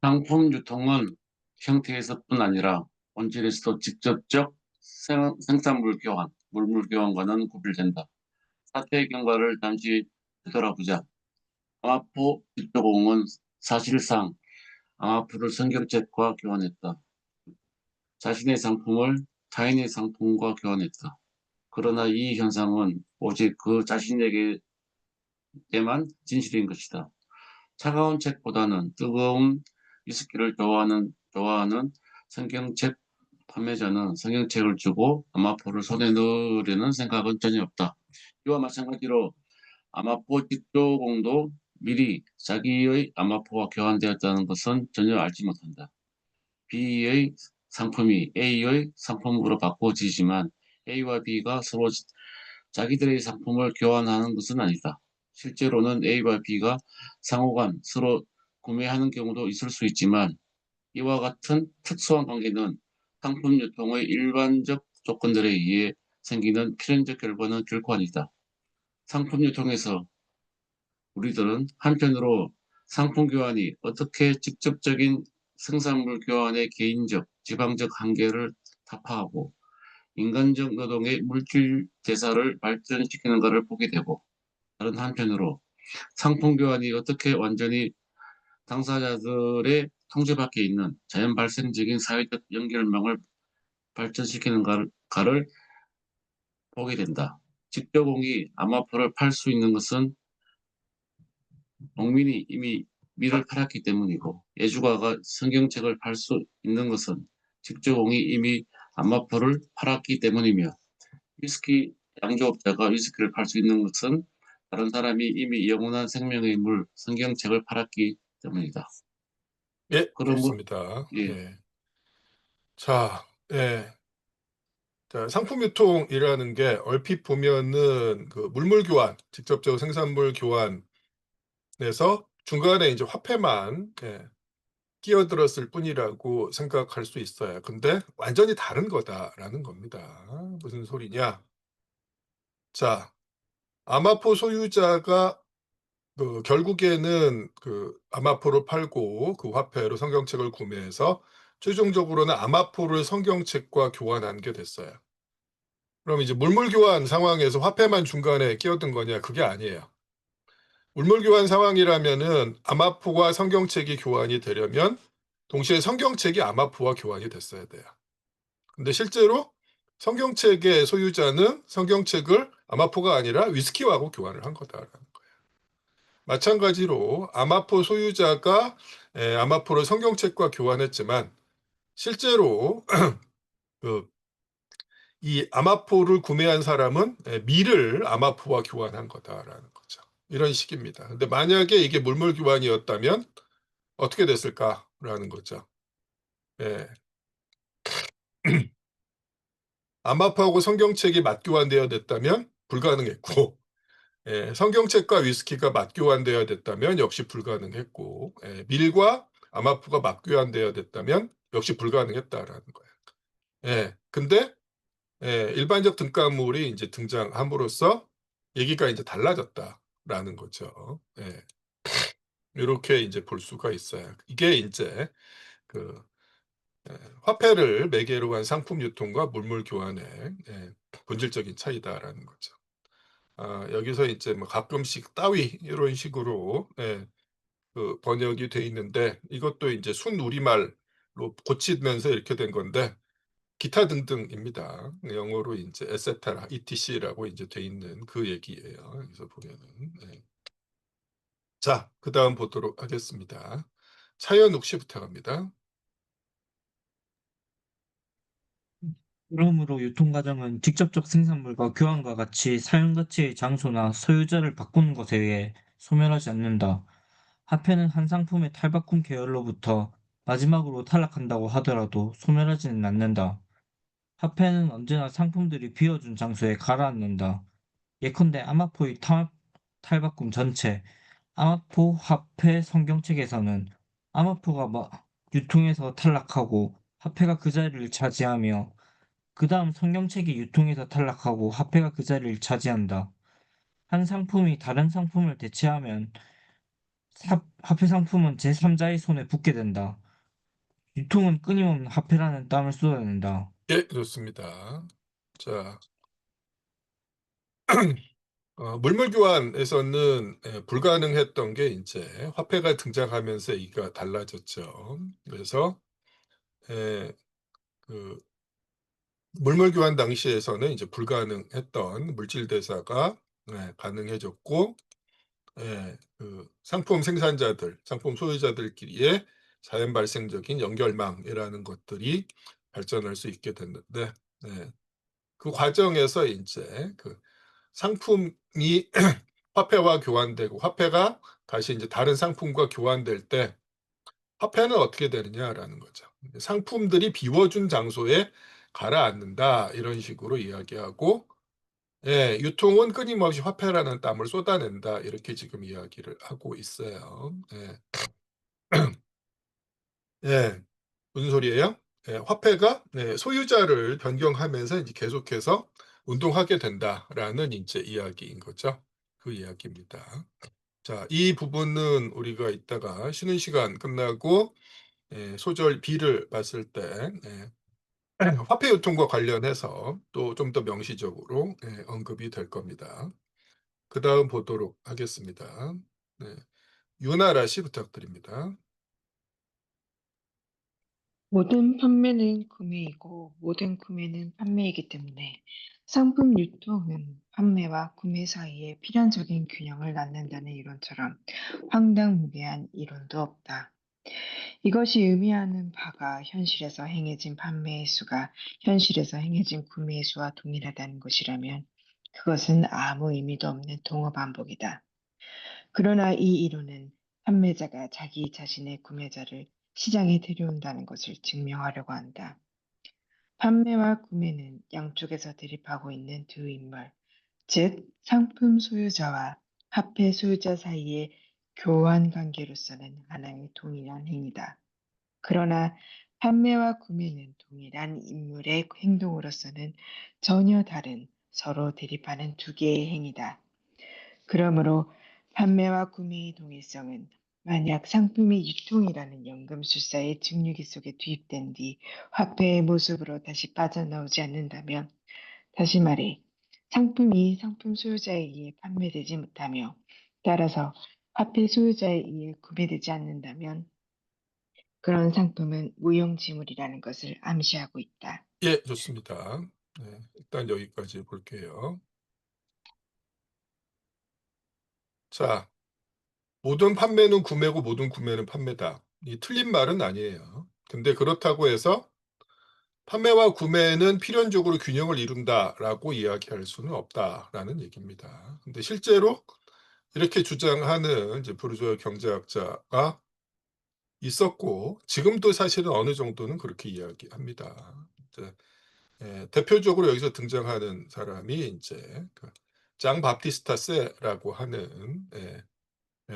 상품 유통은 형태에서뿐 아니라 본질에서도 직접적 생산물 교환, 물물 교환과는 구별된다. 사태의 경과를 잠시 되돌아보자. 아마포 빅조공은 사실상 아마포를 성경책과 교환했다. 자신의 상품을 타인의 상품과 교환했다. 그러나 이 현상은 오직 그 자신에게만 진실인 것이다. 차가운 책보다는 뜨거운 위스키를 좋아하는 성경책 판매자는 성경책을 주고 아마포를 손에 넣으려는 생각은 전혀 없다. 이와 마찬가지로 아마포 직조공도 미리 자기의 아마포와 교환되었다는 것은 전혀 알지 못한다. B의 상품이 A의 상품으로 바꿔지지만 A와 B가 서로 자기들의 상품을 교환하는 것은 아니다. 실제로는 A와 B가 상호간 서로 구매하는 경우도 있을 수 있지만 이와 같은 특수한 관계는 상품 유통의 일반적 조건들에 의해 생기는 필연적 결과는 결코 아니다. 상품 유통에서 우리들은 한편으로 상품 교환이 어떻게 직접적인 생산물 교환의 개인적, 지방적 한계를 타파하고 인간적 노동의 물질 대사를 발전시키는가를 보게 되고 다른 한편으로 상품 교환이 어떻게 완전히 당사자들의 통제 밖에 있는 자연 발생적인 사회적 연결망을 발전시키는가를 보게 된다. 직조공이 아마포를 팔 수 있는 것은 농민이 이미 밀을 팔았기 때문이고 예주가가 성경책을 팔 수 있는 것은 직조공이 이미 아마포를 팔았기 때문이며 위스키 양조업자가 위스키를 팔 수 있는 것은 다른 사람이 이미 영원한 생명의 물, 성경책을 팔았기 때문이다. 예, 그러므로 좋습니다. 예, 예. 자, 예. 자, 상품 유통이라는 게 얼핏 보면은 그 물물 교환, 직접적으로 생산물 교환에서 중간에 이제 화폐만 끼어들었을 뿐이라고 생각할 수 있어요. 근데 완전히 다른 거다라는 겁니다. 무슨 소리냐? 자, 아마포 소유자가 결국에는 그 아마포를 팔고 그 화폐로 성경책을 구매해서 최종적으로는 아마포를 성경책과 교환한 게 됐어요. 그럼 이제 물물 교환 상황에서 화폐만 중간에 끼어든 거냐? 그게 아니에요. 물물 교환 상황이라면은 아마포와 성경책이 교환이 되려면 동시에 성경책이 아마포와 교환이 됐어야 돼요. 근데 실제로 성경책의 소유자는 성경책을 아마포가 아니라 위스키하고 교환을 한 거다라는 거예요. 마찬가지로 아마포 소유자가 아마포를 성경책과 교환했지만 실제로 이 아마포를 구매한 사람은 밀을 아마포와 교환한 거다라는 거죠. 이런 식입니다. 근데 만약에 이게 물물 교환이었다면 어떻게 됐을까라는 거죠. 예. 아마포하고 성경책이 맞교환되어야 됐다면 불가능했고, 성경책과 위스키가 맞교환되어야 됐다면 역시 불가능했고, 밀과 아마포가 맞교환되어야 됐다면 역시 불가능했다라는 거예요. 근데 일반적 등가물이 이제 등장함으로써 얘기가 이제 달라졌다라는 거죠. 이렇게 이제 볼 수가 있어요. 이게 이제 그 화폐를 매개로 한 상품 유통과 물물 교환의 본질적인 차이다라는 거죠. 여기서 이제 뭐 가끔씩 따위 이런 식으로 그 번역이 돼 있는데 이것도 이제 순우리말로 고치면서 이렇게 된 건데 기타 등등입니다. 영어로 이제 에세테라, ETC라고 이제 돼 있는 그 얘기예요. 여기서 보면은. 자, 그다음 보도록 하겠습니다. 차연욱 씨 부탁합니다. 그러므로 유통 과정은 직접적 생산물과 교환과 같이 사용 가치의 장소나 소유자를 바꾸는 것에 의해 소멸하지 않는다. 화폐는 한 상품의 탈바꿈 계열로부터 마지막으로 탈락한다고 하더라도 소멸하지는 않는다. 화폐는 언제나 상품들이 비워준 장소에 가라앉는다. 예컨대 아마포의 탈바꿈 전체, 아마포 화폐 성경책에서는 아마포가 유통에서 탈락하고 화폐가 그 자리를 차지하며 그 다음 성경책이 유통에서 탈락하고 화폐가 그 자리를 차지한다. 한 상품이 다른 상품을 대체하면 화폐 상품은 제3자의 손에 붙게 된다. 유통은 끊임없는 화폐라는 땀을 쏟아낸다. 예, 좋습니다. 자, 물물 교환에서는 불가능했던 게 이제 화폐가 등장하면서 이가 달라졌죠. 그래서 그 물물 교환 당시에서는 이제 불가능했던 물질 대사가 가능해졌고, 그 상품 생산자들, 상품 소유자들끼리의 자연 발생적인 연결망이라는 것들이 발전할 수 있게 됐는데, 그 과정에서 이제 그 상품이 화폐와 교환되고 화폐가 다시 이제 다른 상품과 교환될 때 화폐는 어떻게 되느냐라는 거죠. 상품들이 비워준 장소에 가라앉는다 이런 식으로 이야기하고 유통은 끊임없이 화폐라는 땀을 쏟아낸다 이렇게 지금 이야기를 하고 있어요. 무슨 소리예요? 화폐가 소유자를 변경하면서 이제 계속해서 운동하게 된다라는 이제 이야기인 거죠. 그 이야기입니다. 자, 이 부분은 우리가 이따가 쉬는 시간 끝나고 소절 B를 봤을 때 화폐 유통과 관련해서 또 좀 더 명시적으로 언급이 될 겁니다. 그 다음 보도록 하겠습니다. 유나라 씨 부탁드립니다. 모든 판매는 구매이고 모든 구매는 판매이기 때문에 상품 유통은 판매와 구매 사이에 필연적인 균형을 낳는다는 이론처럼 황당무계한 이론도 없다. 이것이 의미하는 바가 현실에서 행해진 판매의 수가 현실에서 행해진 구매의 수와 동일하다는 것이라면 그것은 아무 의미도 없는 동어 반복이다. 그러나 이 이론은 판매자가 자기 자신의 구매자를 시장에 데려온다는 것을 증명하려고 한다. 판매와 구매는 양쪽에서 대립하고 있는 두 인물, 즉 상품 소유자와 화폐 소유자 사이의 교환 관계로서는 하나의 동일한 행위다. 그러나 판매와 구매는 동일한 인물의 행동으로서는 전혀 다른 서로 대립하는 두 개의 행위다. 그러므로 판매와 구매의 동일성은 만약 상품이 유통이라는 연금술사의 증류기 속에 투입된 뒤 화폐의 모습으로 다시 빠져나오지 않는다면, 다시 말해 상품이 상품 소유자에 의해 판매되지 못하며 따라서 화폐 소유자에 의해 구매되지 않는다면 그런 상품은 무용지물이라는 것을 암시하고 있다. 예, 좋습니다. 네, 일단 여기까지 볼게요. 자, 모든 판매는 구매고 모든 구매는 판매다. 이 틀린 말은 아니에요. 근데 그렇다고 해서 판매와 구매는 필연적으로 균형을 이룬다라고 이야기할 수는 없다라는 얘기입니다. 근데 실제로 이렇게 주장하는 이제 부르주아 경제학자가 있었고 지금도 사실은 어느 정도는 그렇게 이야기합니다. 이제 대표적으로 여기서 등장하는 사람이 이제 장 바티스타 세라고 하는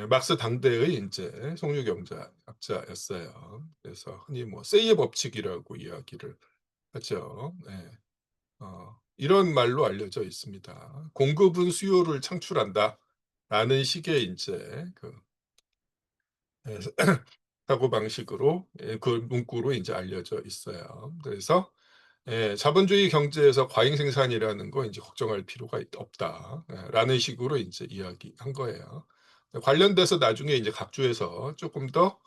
막스 당대의 이제 석유 경제학자였어요. 그래서 흔히 뭐 세이의 법칙이라고 이야기를 하죠. 이런 말로 알려져 있습니다. 공급은 수요를 창출한다라는 식의 이제 예, 사고 방식으로 그 문구로 이제 알려져 있어요. 그래서 자본주의 경제에서 과잉 생산이라는 거 이제 걱정할 필요가 없다라는 식으로 이제 이야기한 거예요. 관련돼서 나중에 이제 각주에서 조금 더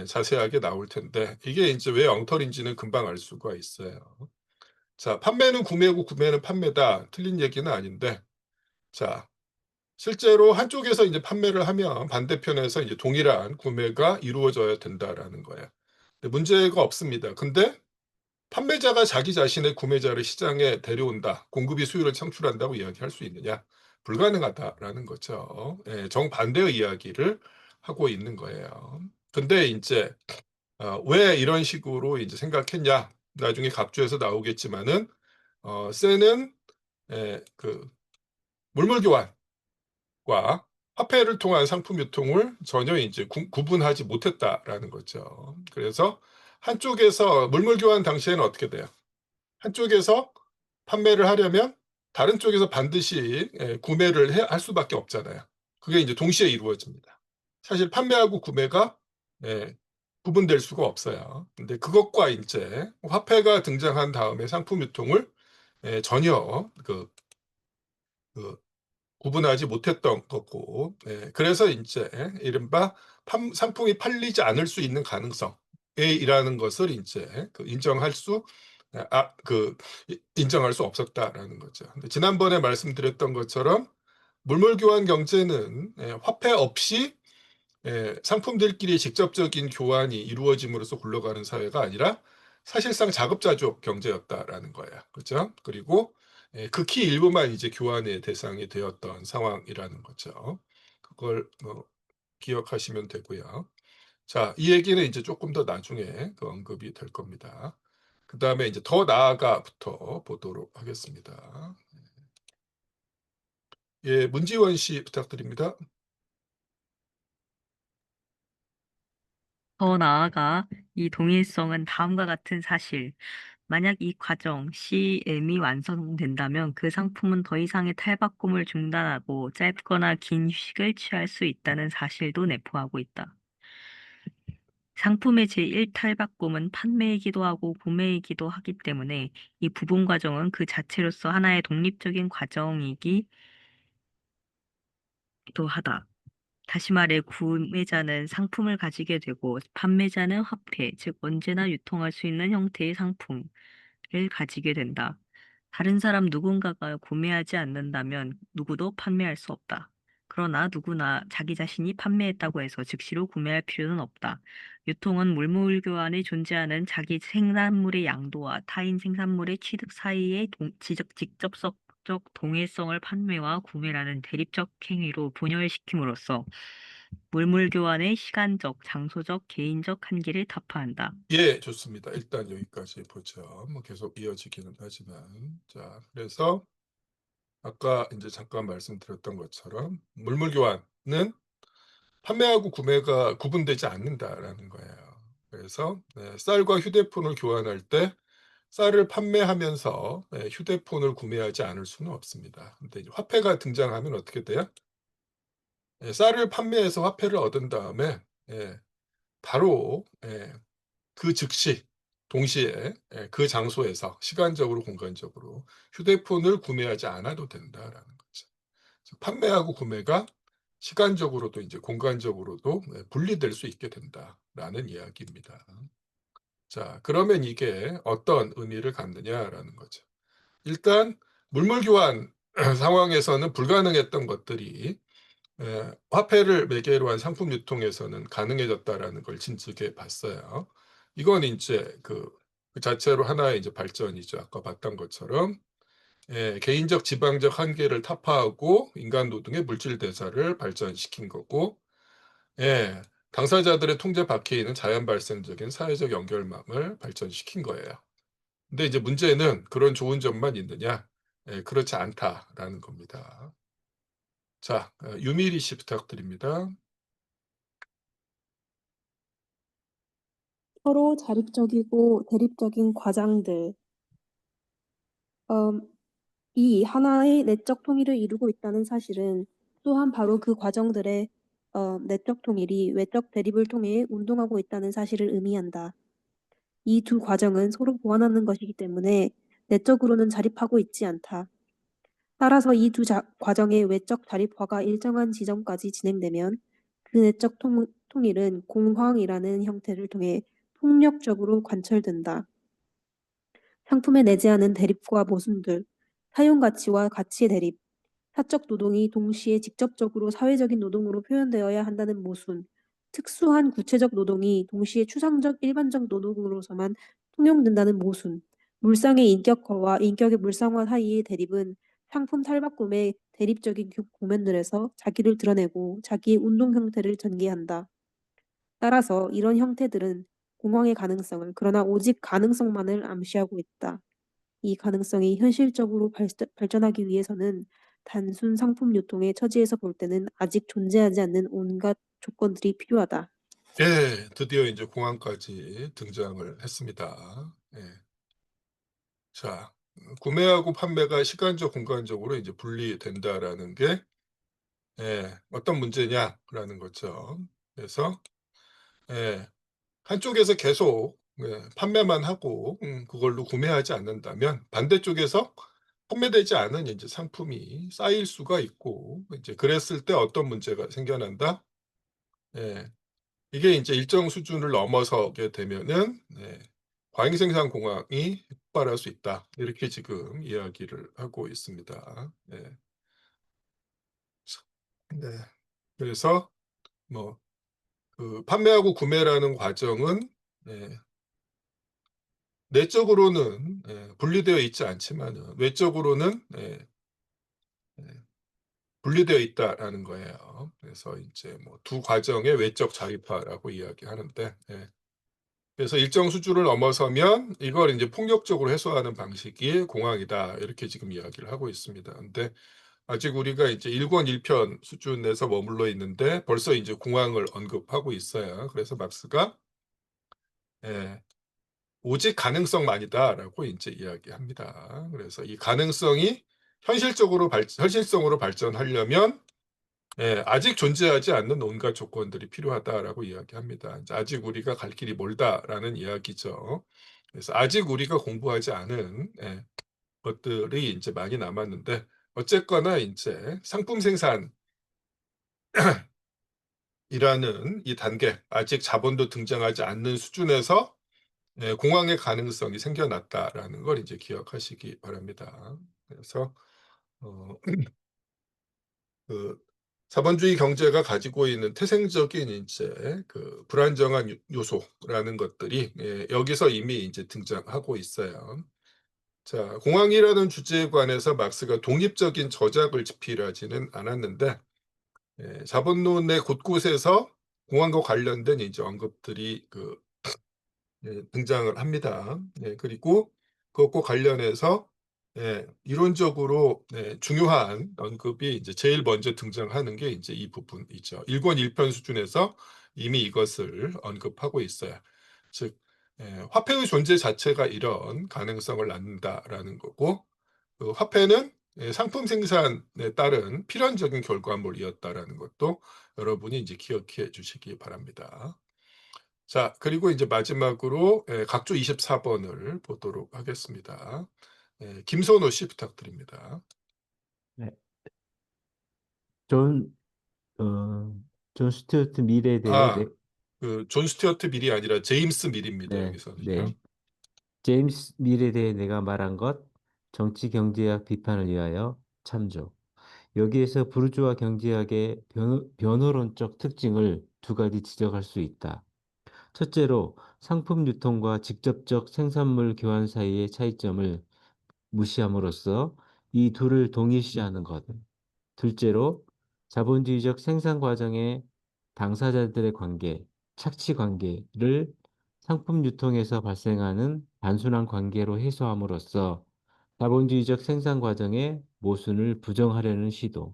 자세하게 나올 텐데 이게 이제 왜 엉터리인지는 금방 알 수가 있어요. 자, 판매는 구매고 구매는 판매다. 틀린 얘기는 아닌데, 자, 실제로 한쪽에서 이제 판매를 하면 반대편에서 이제 동일한 구매가 이루어져야 된다라는 거예요. 근데 문제가 없습니다. 근데 판매자가 자기 자신의 구매자를 시장에 데려온다, 공급이 수요를 창출한다고 이야기할 수 있느냐? 불가능하다라는 거죠. 정반대의 이야기를 하고 있는 거예요. 근데 이제 왜 이런 식으로 이제 생각했냐? 나중에 갑주에서 나오겠지만은 세는 그 물물 교환과 화폐를 통한 상품 유통을 전혀 이제 구분하지 못했다라는 거죠. 그래서 한쪽에서 물물 교환 당시에는 어떻게 돼요? 한쪽에서 판매를 하려면 다른 쪽에서 반드시 구매를 할 수밖에 없잖아요. 그게 이제 동시에 이루어집니다. 사실 판매하고 구매가 구분될 수가 없어요. 근데 그것과 이제 화폐가 등장한 다음에 상품 유통을 전혀 구분하지 못했던 거고, 그래서 이제 이른바 상품이 팔리지 않을 수 있는 가능성이라는 것을 이제 인정할 수 없었다라는 거죠. 근데 지난번에 말씀드렸던 것처럼 물물 교환 경제는 화폐 없이 상품들끼리 직접적인 교환이 이루어짐으로써 굴러가는 사회가 아니라 사실상 자급자족 경제였다라는 거예요. 그렇죠? 그리고 극히 일부만 이제 교환의 대상이 되었던 상황이라는 거죠. 그걸 기억하시면 되고요. 자, 이 얘기는 이제 조금 더 나중에 언급이 될 겁니다. 그 다음에 이제 더 나아가부터 보도록 하겠습니다. 예, 문지원 씨 부탁드립니다. 더 나아가 이 동일성은 다음과 같은 사실, 만약 이 과정 CM이 완성된다면 그 상품은 더 이상의 탈바꿈을 중단하고 짧거나 긴 휴식을 취할 수 있다는 사실도 내포하고 있다. 상품의 제1탈바꿈은 판매이기도 하고 구매이기도 하기 때문에 이 부분 과정은 그 자체로서 하나의 독립적인 과정이기도 하다. 다시 말해 구매자는 상품을 가지게 되고 판매자는 화폐, 즉 언제나 유통할 수 있는 형태의 상품을 가지게 된다. 다른 사람 누군가가 구매하지 않는다면 누구도 판매할 수 없다. 그러나 누구나 자기 자신이 판매했다고 해서 즉시로 구매할 필요는 없다. 유통은 물물 교환에 존재하는 자기 생산물의 양도와 타인 생산물의 취득 사이의 직접적 법적 동일성을 판매와 구매라는 대립적 행위로 분열시킴으로써 물물교환의 시간적, 장소적, 개인적 한계를 타파한다. 예, 좋습니다. 일단 여기까지 보죠. 뭐 계속 이어지기는 하지만. 자, 그래서 아까 이제 잠깐 말씀드렸던 것처럼 물물교환은 판매하고 구매가 구분되지 않는다라는 거예요. 그래서 쌀과 휴대폰을 교환할 때 쌀을 판매하면서 휴대폰을 구매하지 않을 수는 없습니다. 근데 이제 화폐가 등장하면 어떻게 돼요? 쌀을 판매해서 화폐를 얻은 다음에 바로 그 즉시 동시에 그 장소에서 시간적으로 공간적으로 휴대폰을 구매하지 않아도 된다라는 거죠. 판매하고 구매가 시간적으로도 이제 공간적으로도 분리될 수 있게 된다라는 이야기입니다. 자, 그러면 이게 어떤 의미를 갖느냐라는 거죠. 일단 물물교환 상황에서는 불가능했던 것들이 화폐를 매개로 한 상품 유통에서는 가능해졌다라는 걸 진즉해 봤어요. 이건 이제 그 자체로 하나의 이제 발전이죠. 아까 봤던 것처럼 개인적 지방적 한계를 타파하고 인간 노동의 물질 대사를 발전시킨 거고, 당사자들의 통제 밖에 있는 자연 발생적인 사회적 연결망을 발전시킨 거예요. 근데 이제 문제는 그런 좋은 점만 있느냐? 그렇지 않다라는 겁니다. 자, 유미리 씨 부탁드립니다. 서로 자립적이고 대립적인 과장들, 이 하나의 내적 통일을 이루고 있다는 사실은 또한 바로 그 과정들의 내적 통일이 외적 대립을 통해 운동하고 있다는 사실을 의미한다. 이 두 과정은 서로 보완하는 것이기 때문에 내적으로는 자립하고 있지 않다. 따라서 이 두 과정의 외적 자립화가 일정한 지점까지 진행되면 그 내적 통일은 공황이라는 형태를 통해 폭력적으로 관철된다. 상품에 내재하는 대립과 모순들, 사용 가치와 가치의 대립, 사적 노동이 동시에 직접적으로 사회적인 노동으로 표현되어야 한다는 모순, 특수한 구체적 노동이 동시에 추상적 일반적 노동으로서만 통용된다는 모순, 물상의 인격화와 인격의 물상화 사이의 대립은 상품 탈바꿈의 대립적인 고면들에서 자기를 드러내고 자기의 운동 형태를 전개한다. 따라서 이런 형태들은 공황의 가능성을, 그러나 오직 가능성만을 암시하고 있다. 이 가능성이 현실적으로 발전하기 위해서는 단순 상품 유통의 처지에서 볼 때는 아직 존재하지 않는 온갖 조건들이 필요하다. 예, 드디어 이제 공항까지 등장을 했습니다. 자, 구매하고 판매가 시간적, 공간적으로 이제 분리된다라는 게 어떤 문제냐라는 거죠. 그래서 한쪽에서 계속 판매만 하고 그걸로 구매하지 않는다면 반대쪽에서 판매되지 않은 이제 상품이 쌓일 수가 있고, 이제 그랬을 때 어떤 문제가 생겨난다? 이게 이제 일정 수준을 넘어서게 되면은 과잉 생산 공황이 폭발할 수 있다. 이렇게 지금 이야기를 하고 있습니다. 네. 그래서 뭐 그 판매하고 구매라는 과정은 내적으로는 분리되어 있지 않지만 외적으로는 분리되어 있다라는 거예요. 그래서 이제 뭐 두 과정의 외적 자립화라고 이야기하는데, 그래서 일정 수준을 넘어서면 이걸 이제 폭력적으로 해소하는 방식이 공황이다. 이렇게 지금 이야기를 하고 있습니다. 근데 아직 우리가 이제 1권 1편 수준에서 머물러 있는데 벌써 이제 공황을 언급하고 있어요. 그래서 막스가 오직 가능성만이다라고 이제 이야기합니다. 그래서 이 가능성이 현실성으로 발전하려면 아직 존재하지 않는 온갖 조건들이 필요하다라고 이야기합니다. 이제 아직 우리가 갈 길이 멀다라는 이야기죠. 그래서 아직 우리가 공부하지 않은 것들이 이제 많이 남았는데, 어쨌거나 이제 상품 생산이라는 이 단계, 아직 자본도 등장하지 않는 수준에서 공황의 가능성이 생겨났다라는 걸 이제 기억하시기 바랍니다. 그래서 그 자본주의 경제가 가지고 있는 태생적인 이제 그 불안정한 요소라는 것들이 여기서 이미 이제 등장하고 있어요. 자, 공황이라는 주제에 관해서 막스가 독립적인 저작을 집필하지는 않았는데 자본론의 곳곳에서 공황과 관련된 이제 언급들이 등장을 합니다. 그리고 그것과 관련해서 이론적으로 중요한 언급이 이제 제일 먼저 등장하는 게 이제 이 부분이죠. 1권 1편 수준에서 이미 이것을 언급하고 있어요. 즉 화폐의 존재 자체가 이런 가능성을 낳는다라는 거고, 그 화폐는 상품 생산에 따른 필연적인 결과물이었다라는 것도 여러분이 이제 기억해 주시기 바랍니다. 자, 그리고 이제 마지막으로 각조 24번을 보도록 하겠습니다. 김선호 씨 부탁드립니다. 네. 존, 어, 존 스튜어트 밀에 대해 존 스튜어트 밀이 아니라 제임스 밀입니다. 네, 여기서는요. 제임스 밀에 대해 내가 말한 것, 정치 경제학 비판을 위하여 참조. 여기에서 부르주아 경제학의 변호론적 특징을 두 가지 지적할 수 있다. 첫째로 상품 유통과 직접적 생산물 교환 사이의 차이점을 무시함으로써 이 둘을 동일시하는 것. 둘째로 자본주의적 생산 과정의 당사자들의 관계, 착취 관계를 상품 유통에서 발생하는 단순한 관계로 해소함으로써 자본주의적 생산 과정의 모순을 부정하려는 시도.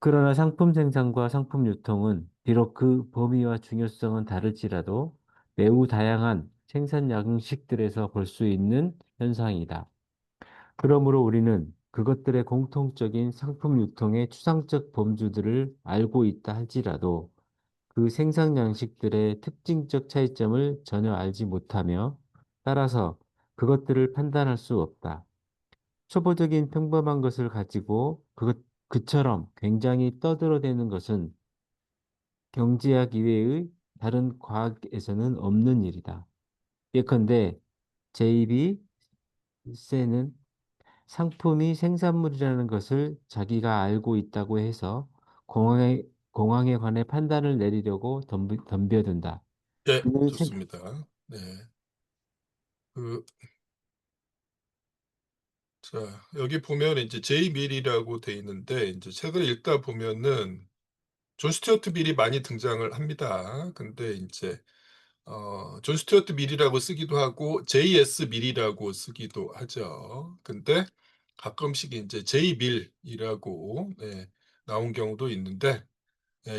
그러나 상품 생산과 상품 유통은 비록 그 범위와 중요성은 다를지라도 매우 다양한 생산 양식들에서 볼 수 있는 현상이다. 그러므로 우리는 그것들의 공통적인 상품 유통의 추상적 범주들을 알고 있다 할지라도 그 생산 양식들의 특징적 차이점을 전혀 알지 못하며 따라서 그것들을 판단할 수 없다. 초보적인 평범한 것을 가지고 그처럼 굉장히 떠들어대는 것은 경제학 이외의 다른 과학에서는 없는 일이다. 예컨대 J.B. 세는 상품이 생산물이라는 것을 자기가 알고 있다고 해서 공항에 관해 판단을 내리려고 덤벼든다. 예, 그는 좋습니다. 네. 자, 여기 보면 이제 제이 밀이라고 돼 있는데, 이제 책을 읽다 보면은 존 스튜어트 밀이 많이 등장을 합니다. 근데 이제 존 스튜어트 밀이라고 쓰기도 하고 JS 밀이라고 쓰기도 하죠. 근데 가끔씩 이제 J 밀이라고 나온 경우도 있는데,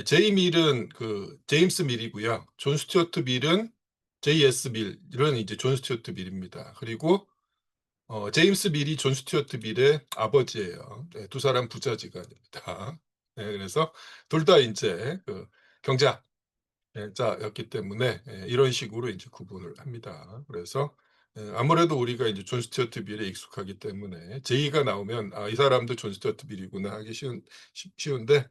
J 밀은 그 제임스 밀이고요. 존 스튜어트 밀은 JS 밀은 이제 존 스튜어트 밀입니다. 그리고 제임스 밀이 존 스튜어트 밀의 아버지예요. 두 사람 부자지간입니다. 그래서 둘 다 이제 그 경제학 자였기 때문에 이런 식으로 이제 구분을 합니다. 그래서 아무래도 우리가 이제 존 스튜어트 밀에 익숙하기 때문에 제이가 나오면 이 사람도 존 스튜어트 밀이구나 하기 쉬운데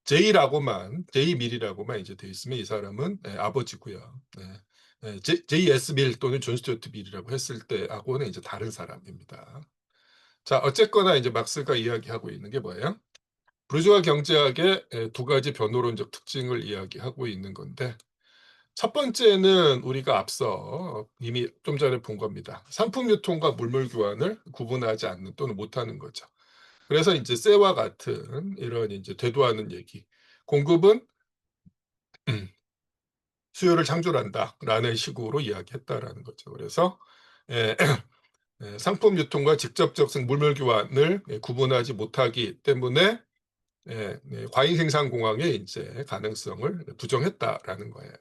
제이 밀이라고만 이제 돼 있으면 이 사람은 아버지고요. JS 밀 또는 존 스튜어트 밀이라고 했을 때하고는 이제 다른 사람입니다. 자, 어쨌거나 이제 막스가 이야기하고 있는 게 뭐예요? 부르주아 경제학의 두 가지 변호론적 특징을 이야기하고 있는 건데, 첫 번째는 우리가 앞서 이미 좀 전에 본 겁니다. 상품 유통과 물물 교환을 구분하지 않는 또는 못하는 거죠. 그래서 이제 쇠와 같은 이런 이제 대도하는 얘기. 공급은 수요를 창출한다라는 식으로 이야기했다라는 거죠. 그래서 상품 유통과 직접적 물물 교환을 구분하지 못하기 때문에 과잉 생산 공황의 이제 가능성을 부정했다라는 거예요.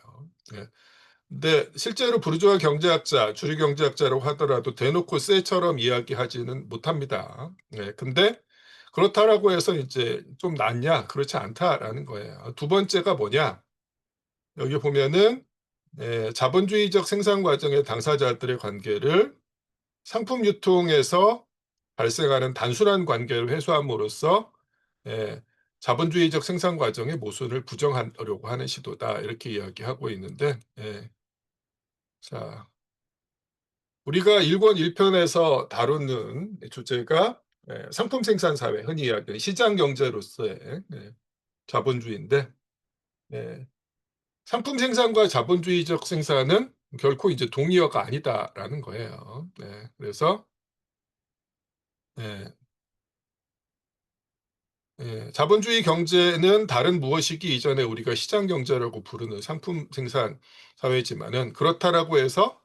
근데 실제로 부르주아 경제학자, 주류 경제학자라고 하더라도 대놓고 쇠처럼 이야기하지는 못합니다. 근데 그렇다라고 해서 이제 좀 낫냐? 그렇지 않다라는 거예요. 두 번째가 뭐냐? 여기 보면은 자본주의적 생산 과정의 당사자들의 관계를 상품 유통에서 발생하는 단순한 관계를 회수함으로써 자본주의적 생산 과정의 모순을 부정하려고 하는 시도다. 이렇게 이야기하고 있는데, 자, 우리가 1권 1편에서 다루는 주제가 상품 생산 사회, 흔히 이야기하는 시장 경제로서의 자본주의인데, 상품 생산과 자본주의적 생산은 결코 이제 동의어가 아니다라는 거예요. 네, 그래서 예, 자본주의 경제는 다른 무엇이기 이전에 우리가 시장 경제라고 부르는 상품 생산 사회지만은 그렇다라고 해서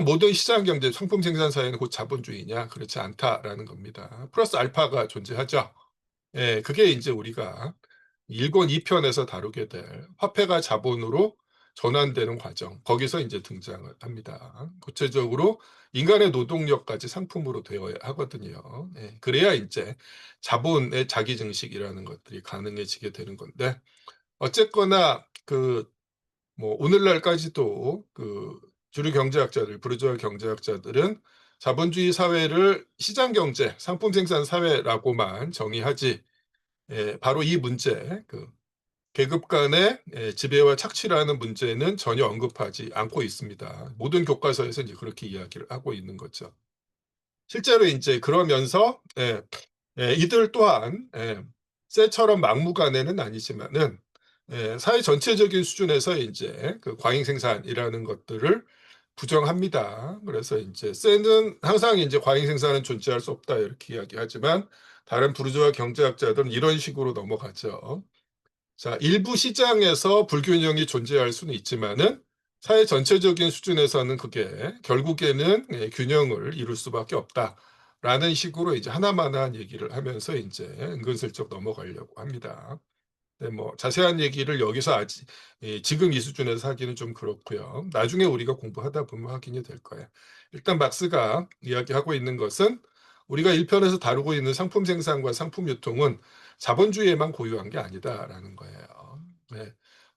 모든 시장 경제 상품 생산 사회는 곧 자본주의냐? 그렇지 않다라는 겁니다. 플러스 알파가 존재하죠. 그게 이제 우리가 1권 2편에서 다루게 될 화폐가 자본으로 전환되는 과정, 거기서 이제 등장을 합니다. 구체적으로 인간의 노동력까지 상품으로 되어야 하거든요. 그래야 이제 자본의 자기 증식이라는 것들이 가능해지게 되는 건데, 어쨌거나 뭐 오늘날까지도 주류 경제학자들, 부르주아 경제학자들은 자본주의 사회를 시장 경제, 상품 생산 사회라고만 정의하지, 바로 이 문제, 계급 간의 지배와 착취라는 문제는 전혀 언급하지 않고 있습니다. 모든 교과서에서 이제 그렇게 이야기를 하고 있는 거죠. 실제로 이제 그러면서 이들 또한 쇠처럼 막무가내는 아니지만은 사회 전체적인 수준에서 이제 과잉 생산이라는 것들을 부정합니다. 그래서 이제 쇠는 항상 이제 과잉 생산은 존재할 수 없다 이렇게 이야기하지만 다른 부르주아 경제학자들은 이런 식으로 넘어가죠. 자, 일부 시장에서 불균형이 존재할 수는 있지만은 사회 전체적인 수준에서는 그게 결국에는 균형을 이룰 수밖에 없다라는 식으로 이제 하나만한 얘기를 하면서 이제 은근슬쩍 넘어가려고 합니다. 네, 뭐 자세한 얘기를 여기서 지금 이 수준에서 하기는 좀 그렇고요. 나중에 우리가 공부하다 보면 확인이 될 거예요. 일단 막스가 이야기하고 있는 것은 우리가 1편에서 다루고 있는 상품 생산과 상품 유통은 자본주의에만 고유한 게 아니다라는 거예요.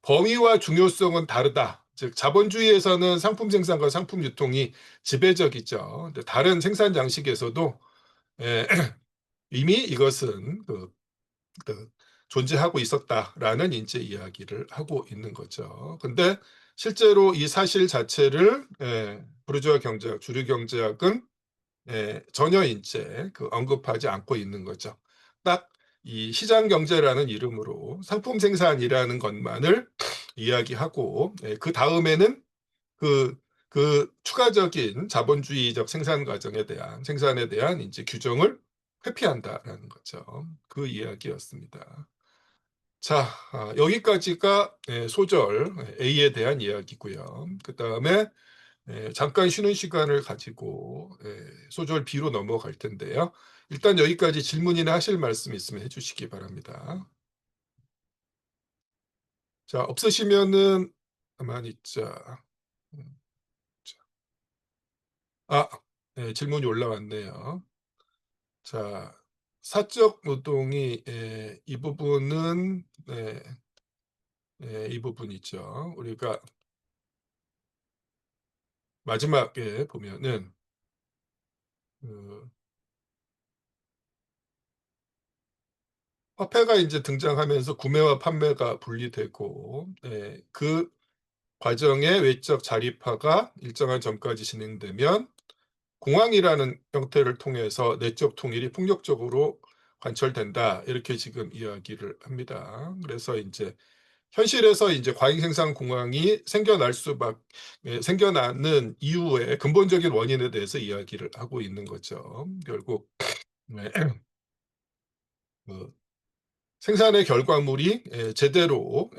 범위와 중요성은 다르다. 즉 자본주의에서는 상품 생산과 상품 유통이 지배적이죠. 근데 다른 생산 양식에서도 이미 이것은 존재하고 있었다라는 이제 이야기를 하고 있는 거죠. 근데 실제로 이 사실 자체를 부르주아 경제학, 주류 경제학은 전혀 이제 언급하지 않고 있는 거죠. 딱 이 시장 경제라는 이름으로 상품 생산이라는 것만을 이야기하고 그 다음에는 그 추가적인 자본주의적 생산 과정에 대한 생산에 대한 이제 규정을 회피한다라는 거죠. 그 이야기였습니다. 자, 여기까지가 소절 A에 대한 이야기고요. 그 다음에 잠깐 쉬는 시간을 가지고 소절 B로 넘어갈 텐데요. 일단 여기까지 질문이나 하실 말씀 있으면 해주시기 바랍니다. 자, 없으시면은 가만히 있자. 질문이 올라왔네요. 자, 사적 노동이 이 부분은 이 부분이죠. 우리가 마지막에 보면은 화폐가 이제 등장하면서 구매와 판매가 분리되고 그 과정의 외적 자립화가 일정한 점까지 진행되면 공황이라는 형태를 통해서 내적 통일이 폭력적으로 관철된다. 이렇게 지금 이야기를 합니다. 그래서 이제 현실에서 이제 과잉 생산 공황이 생겨나는 이유의 근본적인 원인에 대해서 이야기를 하고 있는 거죠. 결국 생산의 결과물이 제대로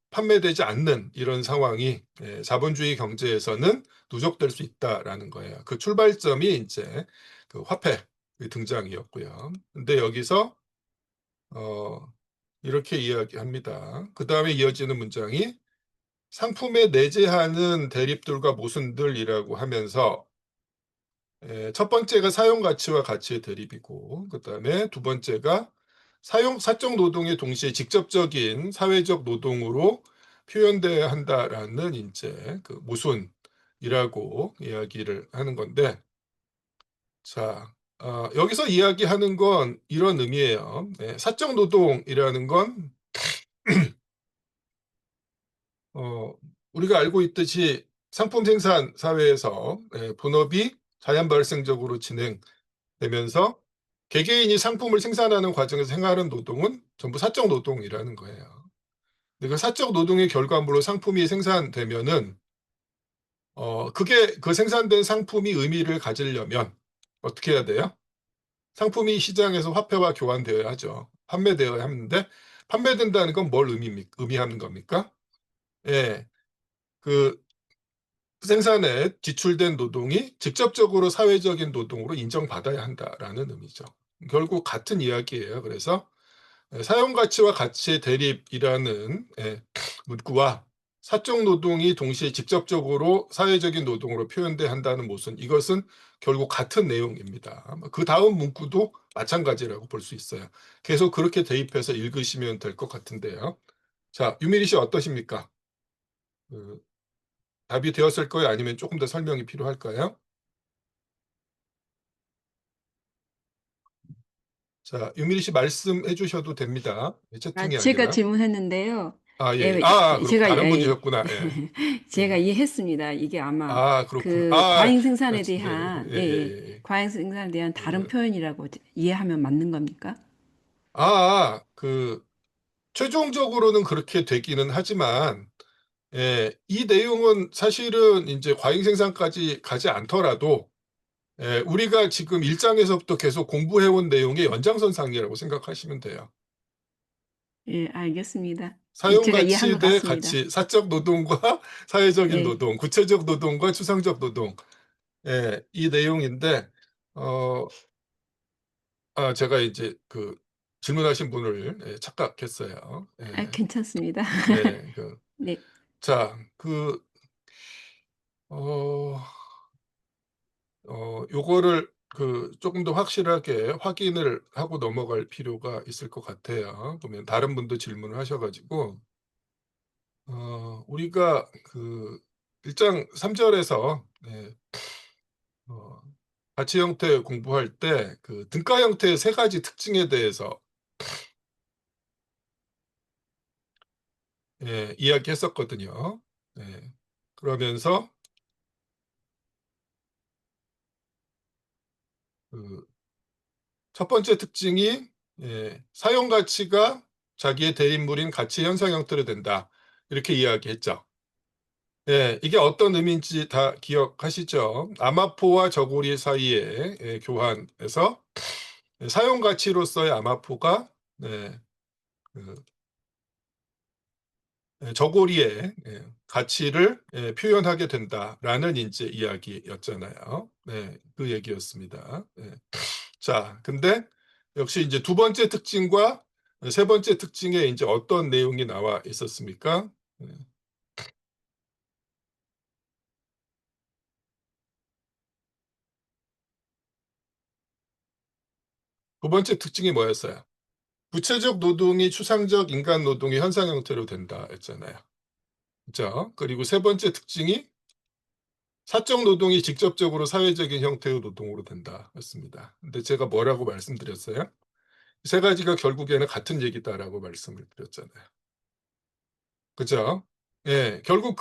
판매되지 않는 이런 상황이 자본주의 경제에서는 누적될 수 있다라는 거예요. 그 출발점이 이제 그 화폐 등장이었고요. 근데 여기서 이렇게 이야기합니다. 그 다음에 이어지는 문장이 상품에 내재하는 대립들과 모순들이라고 하면서 첫 번째가 사용 가치와 가치의 대립이고 그 다음에 두 번째가 사적 노동의 동시에 직접적인 사회적 노동으로 표현돼야 한다라는 이제 그 모순이라고 이야기를 하는 건데, 자, 여기서 이야기하는 건 이런 의미예요. 사적 노동이라는 건 우리가 알고 있듯이 상품 생산 사회에서 본업이 자연 발생적으로 진행되면서 개개인이 상품을 생산하는 과정에서 행하는 노동은 전부 사적 노동이라는 거예요. 근데 그 사적 노동의 결과물로 상품이 생산되면은 그게 그 생산된 상품이 의미를 가지려면 어떻게 해야 돼요? 상품이 시장에서 화폐와 교환되어야 하죠. 판매되어야 하는데 판매된다는 건 뭘 의미하는 겁니까? 예, 그 생산에 지출된 노동이 직접적으로 사회적인 노동으로 인정받아야 한다라는 의미죠. 결국 같은 이야기예요. 그래서 사용 가치와 가치의 대립이라는 문구와 사적 노동이 동시에 직접적으로 사회적인 노동으로 표현돼야 한다는 이것은 결국 같은 내용입니다. 그 다음 문구도 마찬가지라고 볼 수 있어요. 계속 그렇게 대입해서 읽으시면 될 것 같은데요. 자, 유미리 씨 어떠십니까? 답이 되었을 거예요? 아니면 조금 더 설명이 필요할까요? 자, 유미리 씨 말씀해 주셔도 됩니다. 채팅이 제가 아니라. 질문했는데요. 예. 예, 그렇고 다른 분이셨구나. 예. 제가 이해했습니다. 이게 아마 그렇군. 과잉 생산에 그렇지. 대한 예. 과잉 생산에 대한 다른 표현이라고 이해하면 맞는 겁니까? 최종적으로는 그렇게 되기는 하지만, 이 내용은 사실은 이제 과잉 생산까지 가지 않더라도, 우리가 지금 1장에서부터 계속 공부해온 내용의 연장선상이라고 생각하시면 돼요. 예, 알겠습니다. 사용 제가 이해한 가치 것 대 같습니다. 가치, 사적 노동과 사회적인 네. 노동, 구체적 노동과 추상적 노동, 이 내용인데, 제가 이제 질문하신 분을 착각했어요. 괜찮습니다. 네, 네. 자, 요거를 조금 더 확실하게 확인을 하고 넘어갈 필요가 있을 것 같아요. 그러면 다른 분도 질문을 하셔가지고, 우리가 1장 3절에서 가치 형태 공부할 때 등가 형태의 3가지 특징에 대해서 이야기했었거든요. 그러면서 첫 번째 특징이 사용 가치가 자기의 대인물인 가치 현상 형태로 된다. 이렇게 이야기했죠. 이게 어떤 의미인지 다 기억하시죠? 아마포와 저고리 사이의 교환에서 사용 가치로서의 아마포가 저고리의 가치를 표현하게 된다라는 이제 이야기였잖아요. 그 얘기였습니다. 자, 근데 역시 이제 두 번째 특징과 세 번째 특징에 이제 어떤 내용이 나와 있었습니까? 두 번째 특징이 뭐였어요? 구체적 노동이 추상적 인간 노동의 현상 형태로 된다 했잖아요. 그렇죠? 그리고 세 번째 특징이 사적 노동이 직접적으로 사회적인 형태의 노동으로 된다 했습니다. 근데 제가 뭐라고 말씀드렸어요? 세 가지가 결국에는 같은 얘기다라고 말씀을 드렸잖아요. 그죠? 결국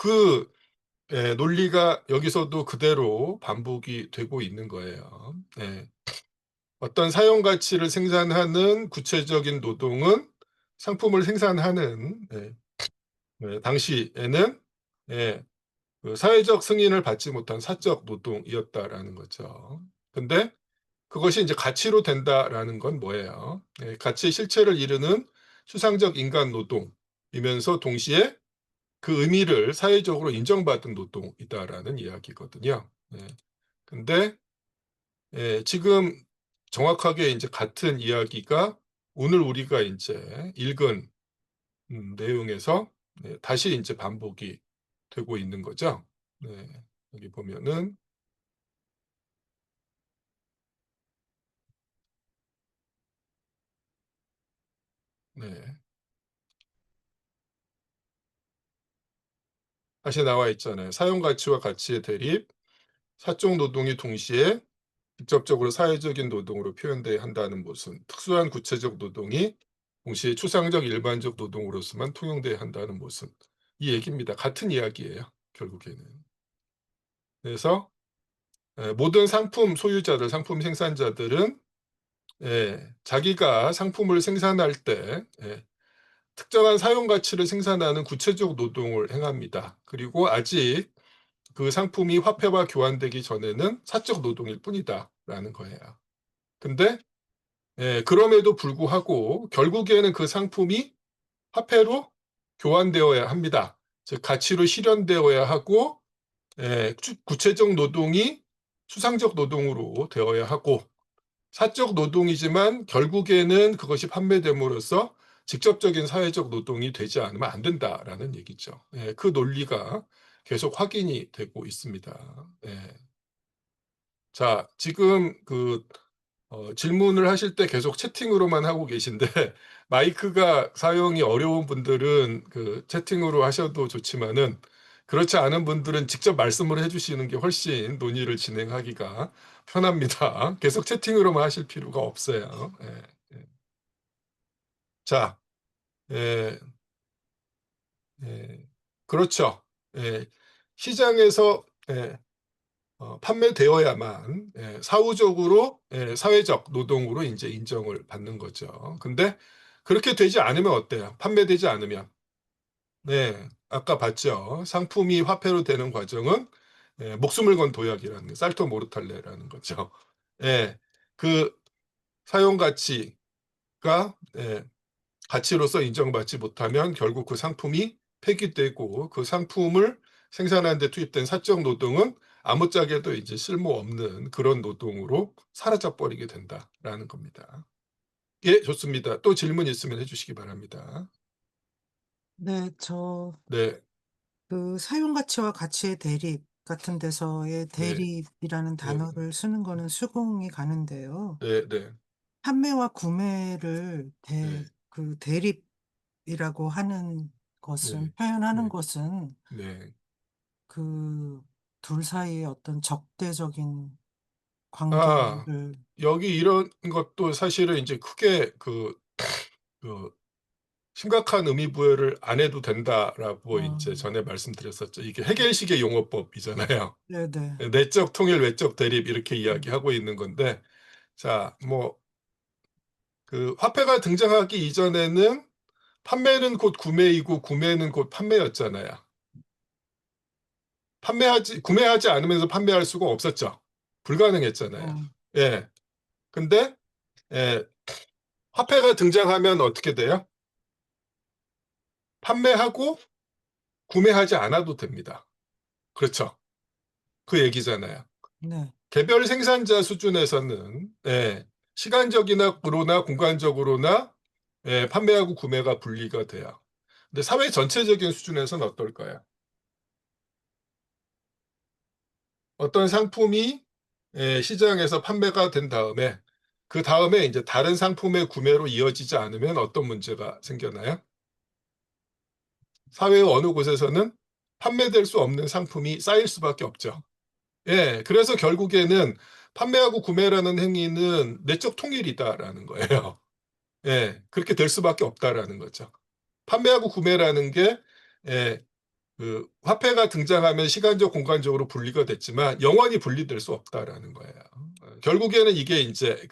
논리가 여기서도 그대로 반복이 되고 있는 거예요. 어떤 사용 가치를 생산하는 구체적인 노동은 상품을 생산하는 당시에는 사회적 승인을 받지 못한 사적 노동이었다라는 거죠. 근데 그것이 이제 가치로 된다라는 건 뭐예요? 가치의 실체를 이루는 추상적 인간 노동이면서 동시에 그 의미를 사회적으로 인정받은 노동이다라는 이야기거든요. 근데 지금 정확하게 이제 같은 이야기가 오늘 우리가 이제 읽은 내용에서 다시 이제 반복이 되고 있는 거죠. 여기 보면은 다시 나와 있잖아요. 사용 가치와 가치의 대립, 사적 노동이 동시에 직접적으로 사회적인 노동으로 표현돼야 한다는 것은 특수한 구체적 노동이 동시에 추상적 일반적 노동으로서만 통용돼야 한다는 것은 이 얘기입니다. 같은 이야기예요. 결국에는. 그래서 모든 상품 소유자들, 상품 생산자들은 자기가 상품을 생산할 때 특정한 사용 가치를 생산하는 구체적 노동을 행합니다. 그리고 아직 그 상품이 화폐와 교환되기 전에는 사적 노동일 뿐이다라는 거예요. 근데 그럼에도 불구하고 결국에는 그 상품이 화폐로 교환되어야 합니다. 즉 가치로 실현되어야 하고 구체적 노동이 수상적 노동으로 되어야 하고 사적 노동이지만 결국에는 그것이 판매됨으로써 직접적인 사회적 노동이 되지 않으면 안 된다라는 얘기죠. 그 논리가 계속 확인이 되고 있습니다. 자, 지금 질문을 하실 때 계속 채팅으로만 하고 계신데 마이크가 사용이 어려운 분들은 채팅으로 하셔도 좋지만은 그렇지 않은 분들은 직접 말씀을 해주시는 게 훨씬 논의를 진행하기가 편합니다. 계속 채팅으로만 하실 필요가 없어요. 자, 그렇죠. 시장에서 판매되어야만 사후적으로 사회적 노동으로 이제 인정을 받는 거죠. 근데 그렇게 되지 않으면 어때요? 판매되지 않으면. 아까 봤죠. 상품이 화폐로 되는 과정은 목숨을 건 도약이라는 살토 모르탈레라는 거죠. 그 사용 가치가 가치로서 인정받지 못하면 결국 그 상품이 폐기되고 그 상품을 생산하는 데 투입된 사적 노동은 아무짝에도 이제 쓸모없는 그런 노동으로 사라져버리게 된다라는 겁니다. 예, 좋습니다. 또 질문 있으면 해주시기 바랍니다. 네, 네, 그 사용 가치와 가치의 대립 같은 데서의 대립이라는 단어를 쓰는 거는 수긍이 가는데요. 네. 판매와 구매를 네. 그 대립이라고 하는 것은, 표현하는 것은 네. 그 둘 사이의 어떤 적대적인 아, 관계를 여기 이런 것도 사실은 이제 크게 심각한 의미 부여를 안 해도 된다라고 이제 전에 말씀드렸었죠. 이게 해겔식의 용어법이잖아요. 네네. 내적 통일, 외적 대립 이렇게 이야기하고 있는 건데, 자, 화폐가 등장하기 이전에는 판매는 곧 구매이고 구매는 곧 판매였잖아요. 구매하지 않으면서 판매할 수가 없었죠. 불가능했잖아요. 근데 화폐가 등장하면 어떻게 돼요? 판매하고 구매하지 않아도 됩니다. 그렇죠. 그 얘기잖아요. 네. 개별 생산자 수준에서는 시간적이나 공간적으로나 판매하고 구매가 분리가 돼요. 근데 사회 전체적인 수준에서는 어떨까요? 어떤 상품이 시장에서 판매가 된 다음에 그 다음에 이제 다른 상품의 구매로 이어지지 않으면 어떤 문제가 생겨나요? 사회의 어느 곳에서는 판매될 수 없는 상품이 쌓일 수밖에 없죠. 그래서 결국에는 판매하고 구매라는 행위는 내적 통일이다라는 거예요. 그렇게 될 수밖에 없다라는 거죠. 판매하고 구매라는 게 화폐가 등장하면 시간적, 공간적으로 분리가 됐지만 영원히 분리될 수 없다라는 거예요. 결국에는 이게 이제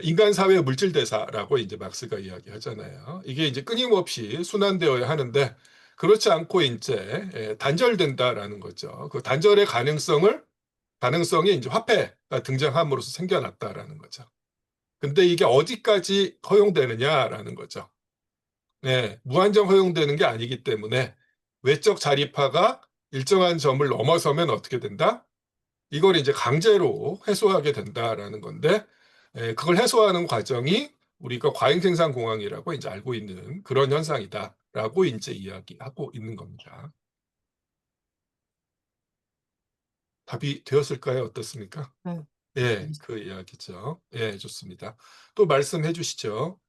인간 사회 물질 대사라고 이제 막스가 이야기하잖아요. 이게 이제 끊임없이 순환되어야 하는데 그렇지 않고 이제 단절된다라는 거죠. 그 단절의 가능성이 이제 화폐가 등장함으로써 생겨났다라는 거죠. 근데 이게 어디까지 허용되느냐라는 거죠. 무한정 허용되는 게 아니기 때문에 외적 자립화가 일정한 점을 넘어서면 어떻게 된다? 이걸 이제 강제로 해소하게 된다라는 건데, 그걸 해소하는 과정이 우리가 과잉생산 공황이라고 이제 알고 있는 그런 현상이다라고 이제 이야기하고 있는 겁니다. 답이 되었을까요? 어떻습니까? 그 이야기죠. 좋습니다. 또 말씀해 주시죠.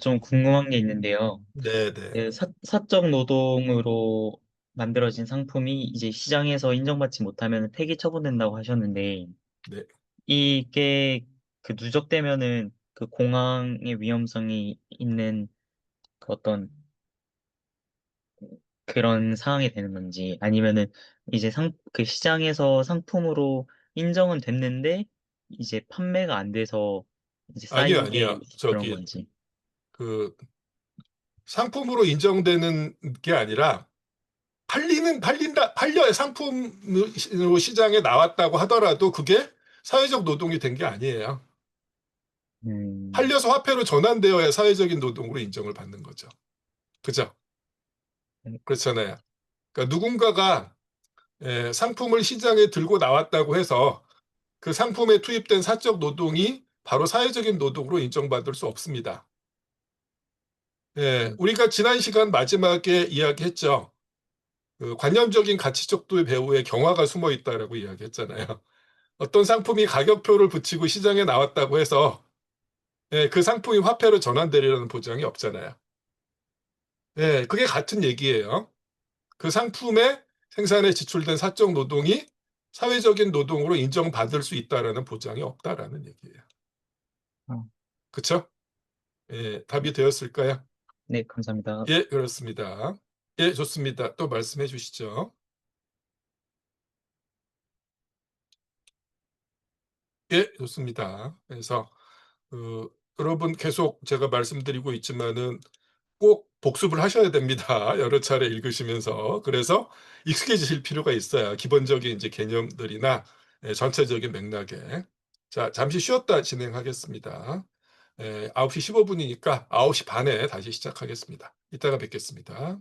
좀 궁금한 게 있는데요. 네네. 사적 노동으로 만들어진 상품이 이제 시장에서 인정받지 못하면 폐기 처분된다고 하셨는데, 네. 이게 누적되면은 그 공황의 위험성이 있는 어떤 그런 상황이 되는 건지, 아니면은 이제 그 시장에서 상품으로 인정은 됐는데, 이제 판매가 안 돼서 이제 쌓인 아니야. 게 그런 건지. 상품으로 인정되는 게 아니라 팔려야 상품으로 시장에 나왔다고 하더라도 그게 사회적 노동이 된 게 아니에요. 팔려서 화폐로 전환되어야 사회적인 노동으로 인정을 받는 거죠. 그죠? 그렇잖아요. 그러니까 누군가가 상품을 시장에 들고 나왔다고 해서 그 상품에 투입된 사적 노동이 바로 사회적인 노동으로 인정받을 수 없습니다. 우리가 지난 시간 마지막에 이야기했죠. 그 관념적인 가치척도의 배후에 경화가 숨어 있다라고 이야기했잖아요. 어떤 상품이 가격표를 붙이고 시장에 나왔다고 해서 그 상품이 화폐로 전환되리라는 보장이 없잖아요. 그게 같은 얘기예요. 그 상품의 생산에 지출된 사적 노동이 사회적인 노동으로 인정받을 수 있다라는 보장이 없다라는 얘기예요. 그렇죠? 답이 되었을까요? 네, 감사합니다. 예, 그렇습니다. 예, 좋습니다. 또 말씀해 주시죠. 예, 좋습니다. 그래서 여러분 계속 제가 말씀드리고 있지만은 꼭 복습을 하셔야 됩니다. 여러 차례 읽으시면서. 그래서 익숙해지실 필요가 있어요. 기본적인 이제 개념들이나 전체적인 맥락에. 자, 잠시 쉬었다 진행하겠습니다. 9시 15분이니까 9시 반에 다시 시작하겠습니다. 이따가 뵙겠습니다.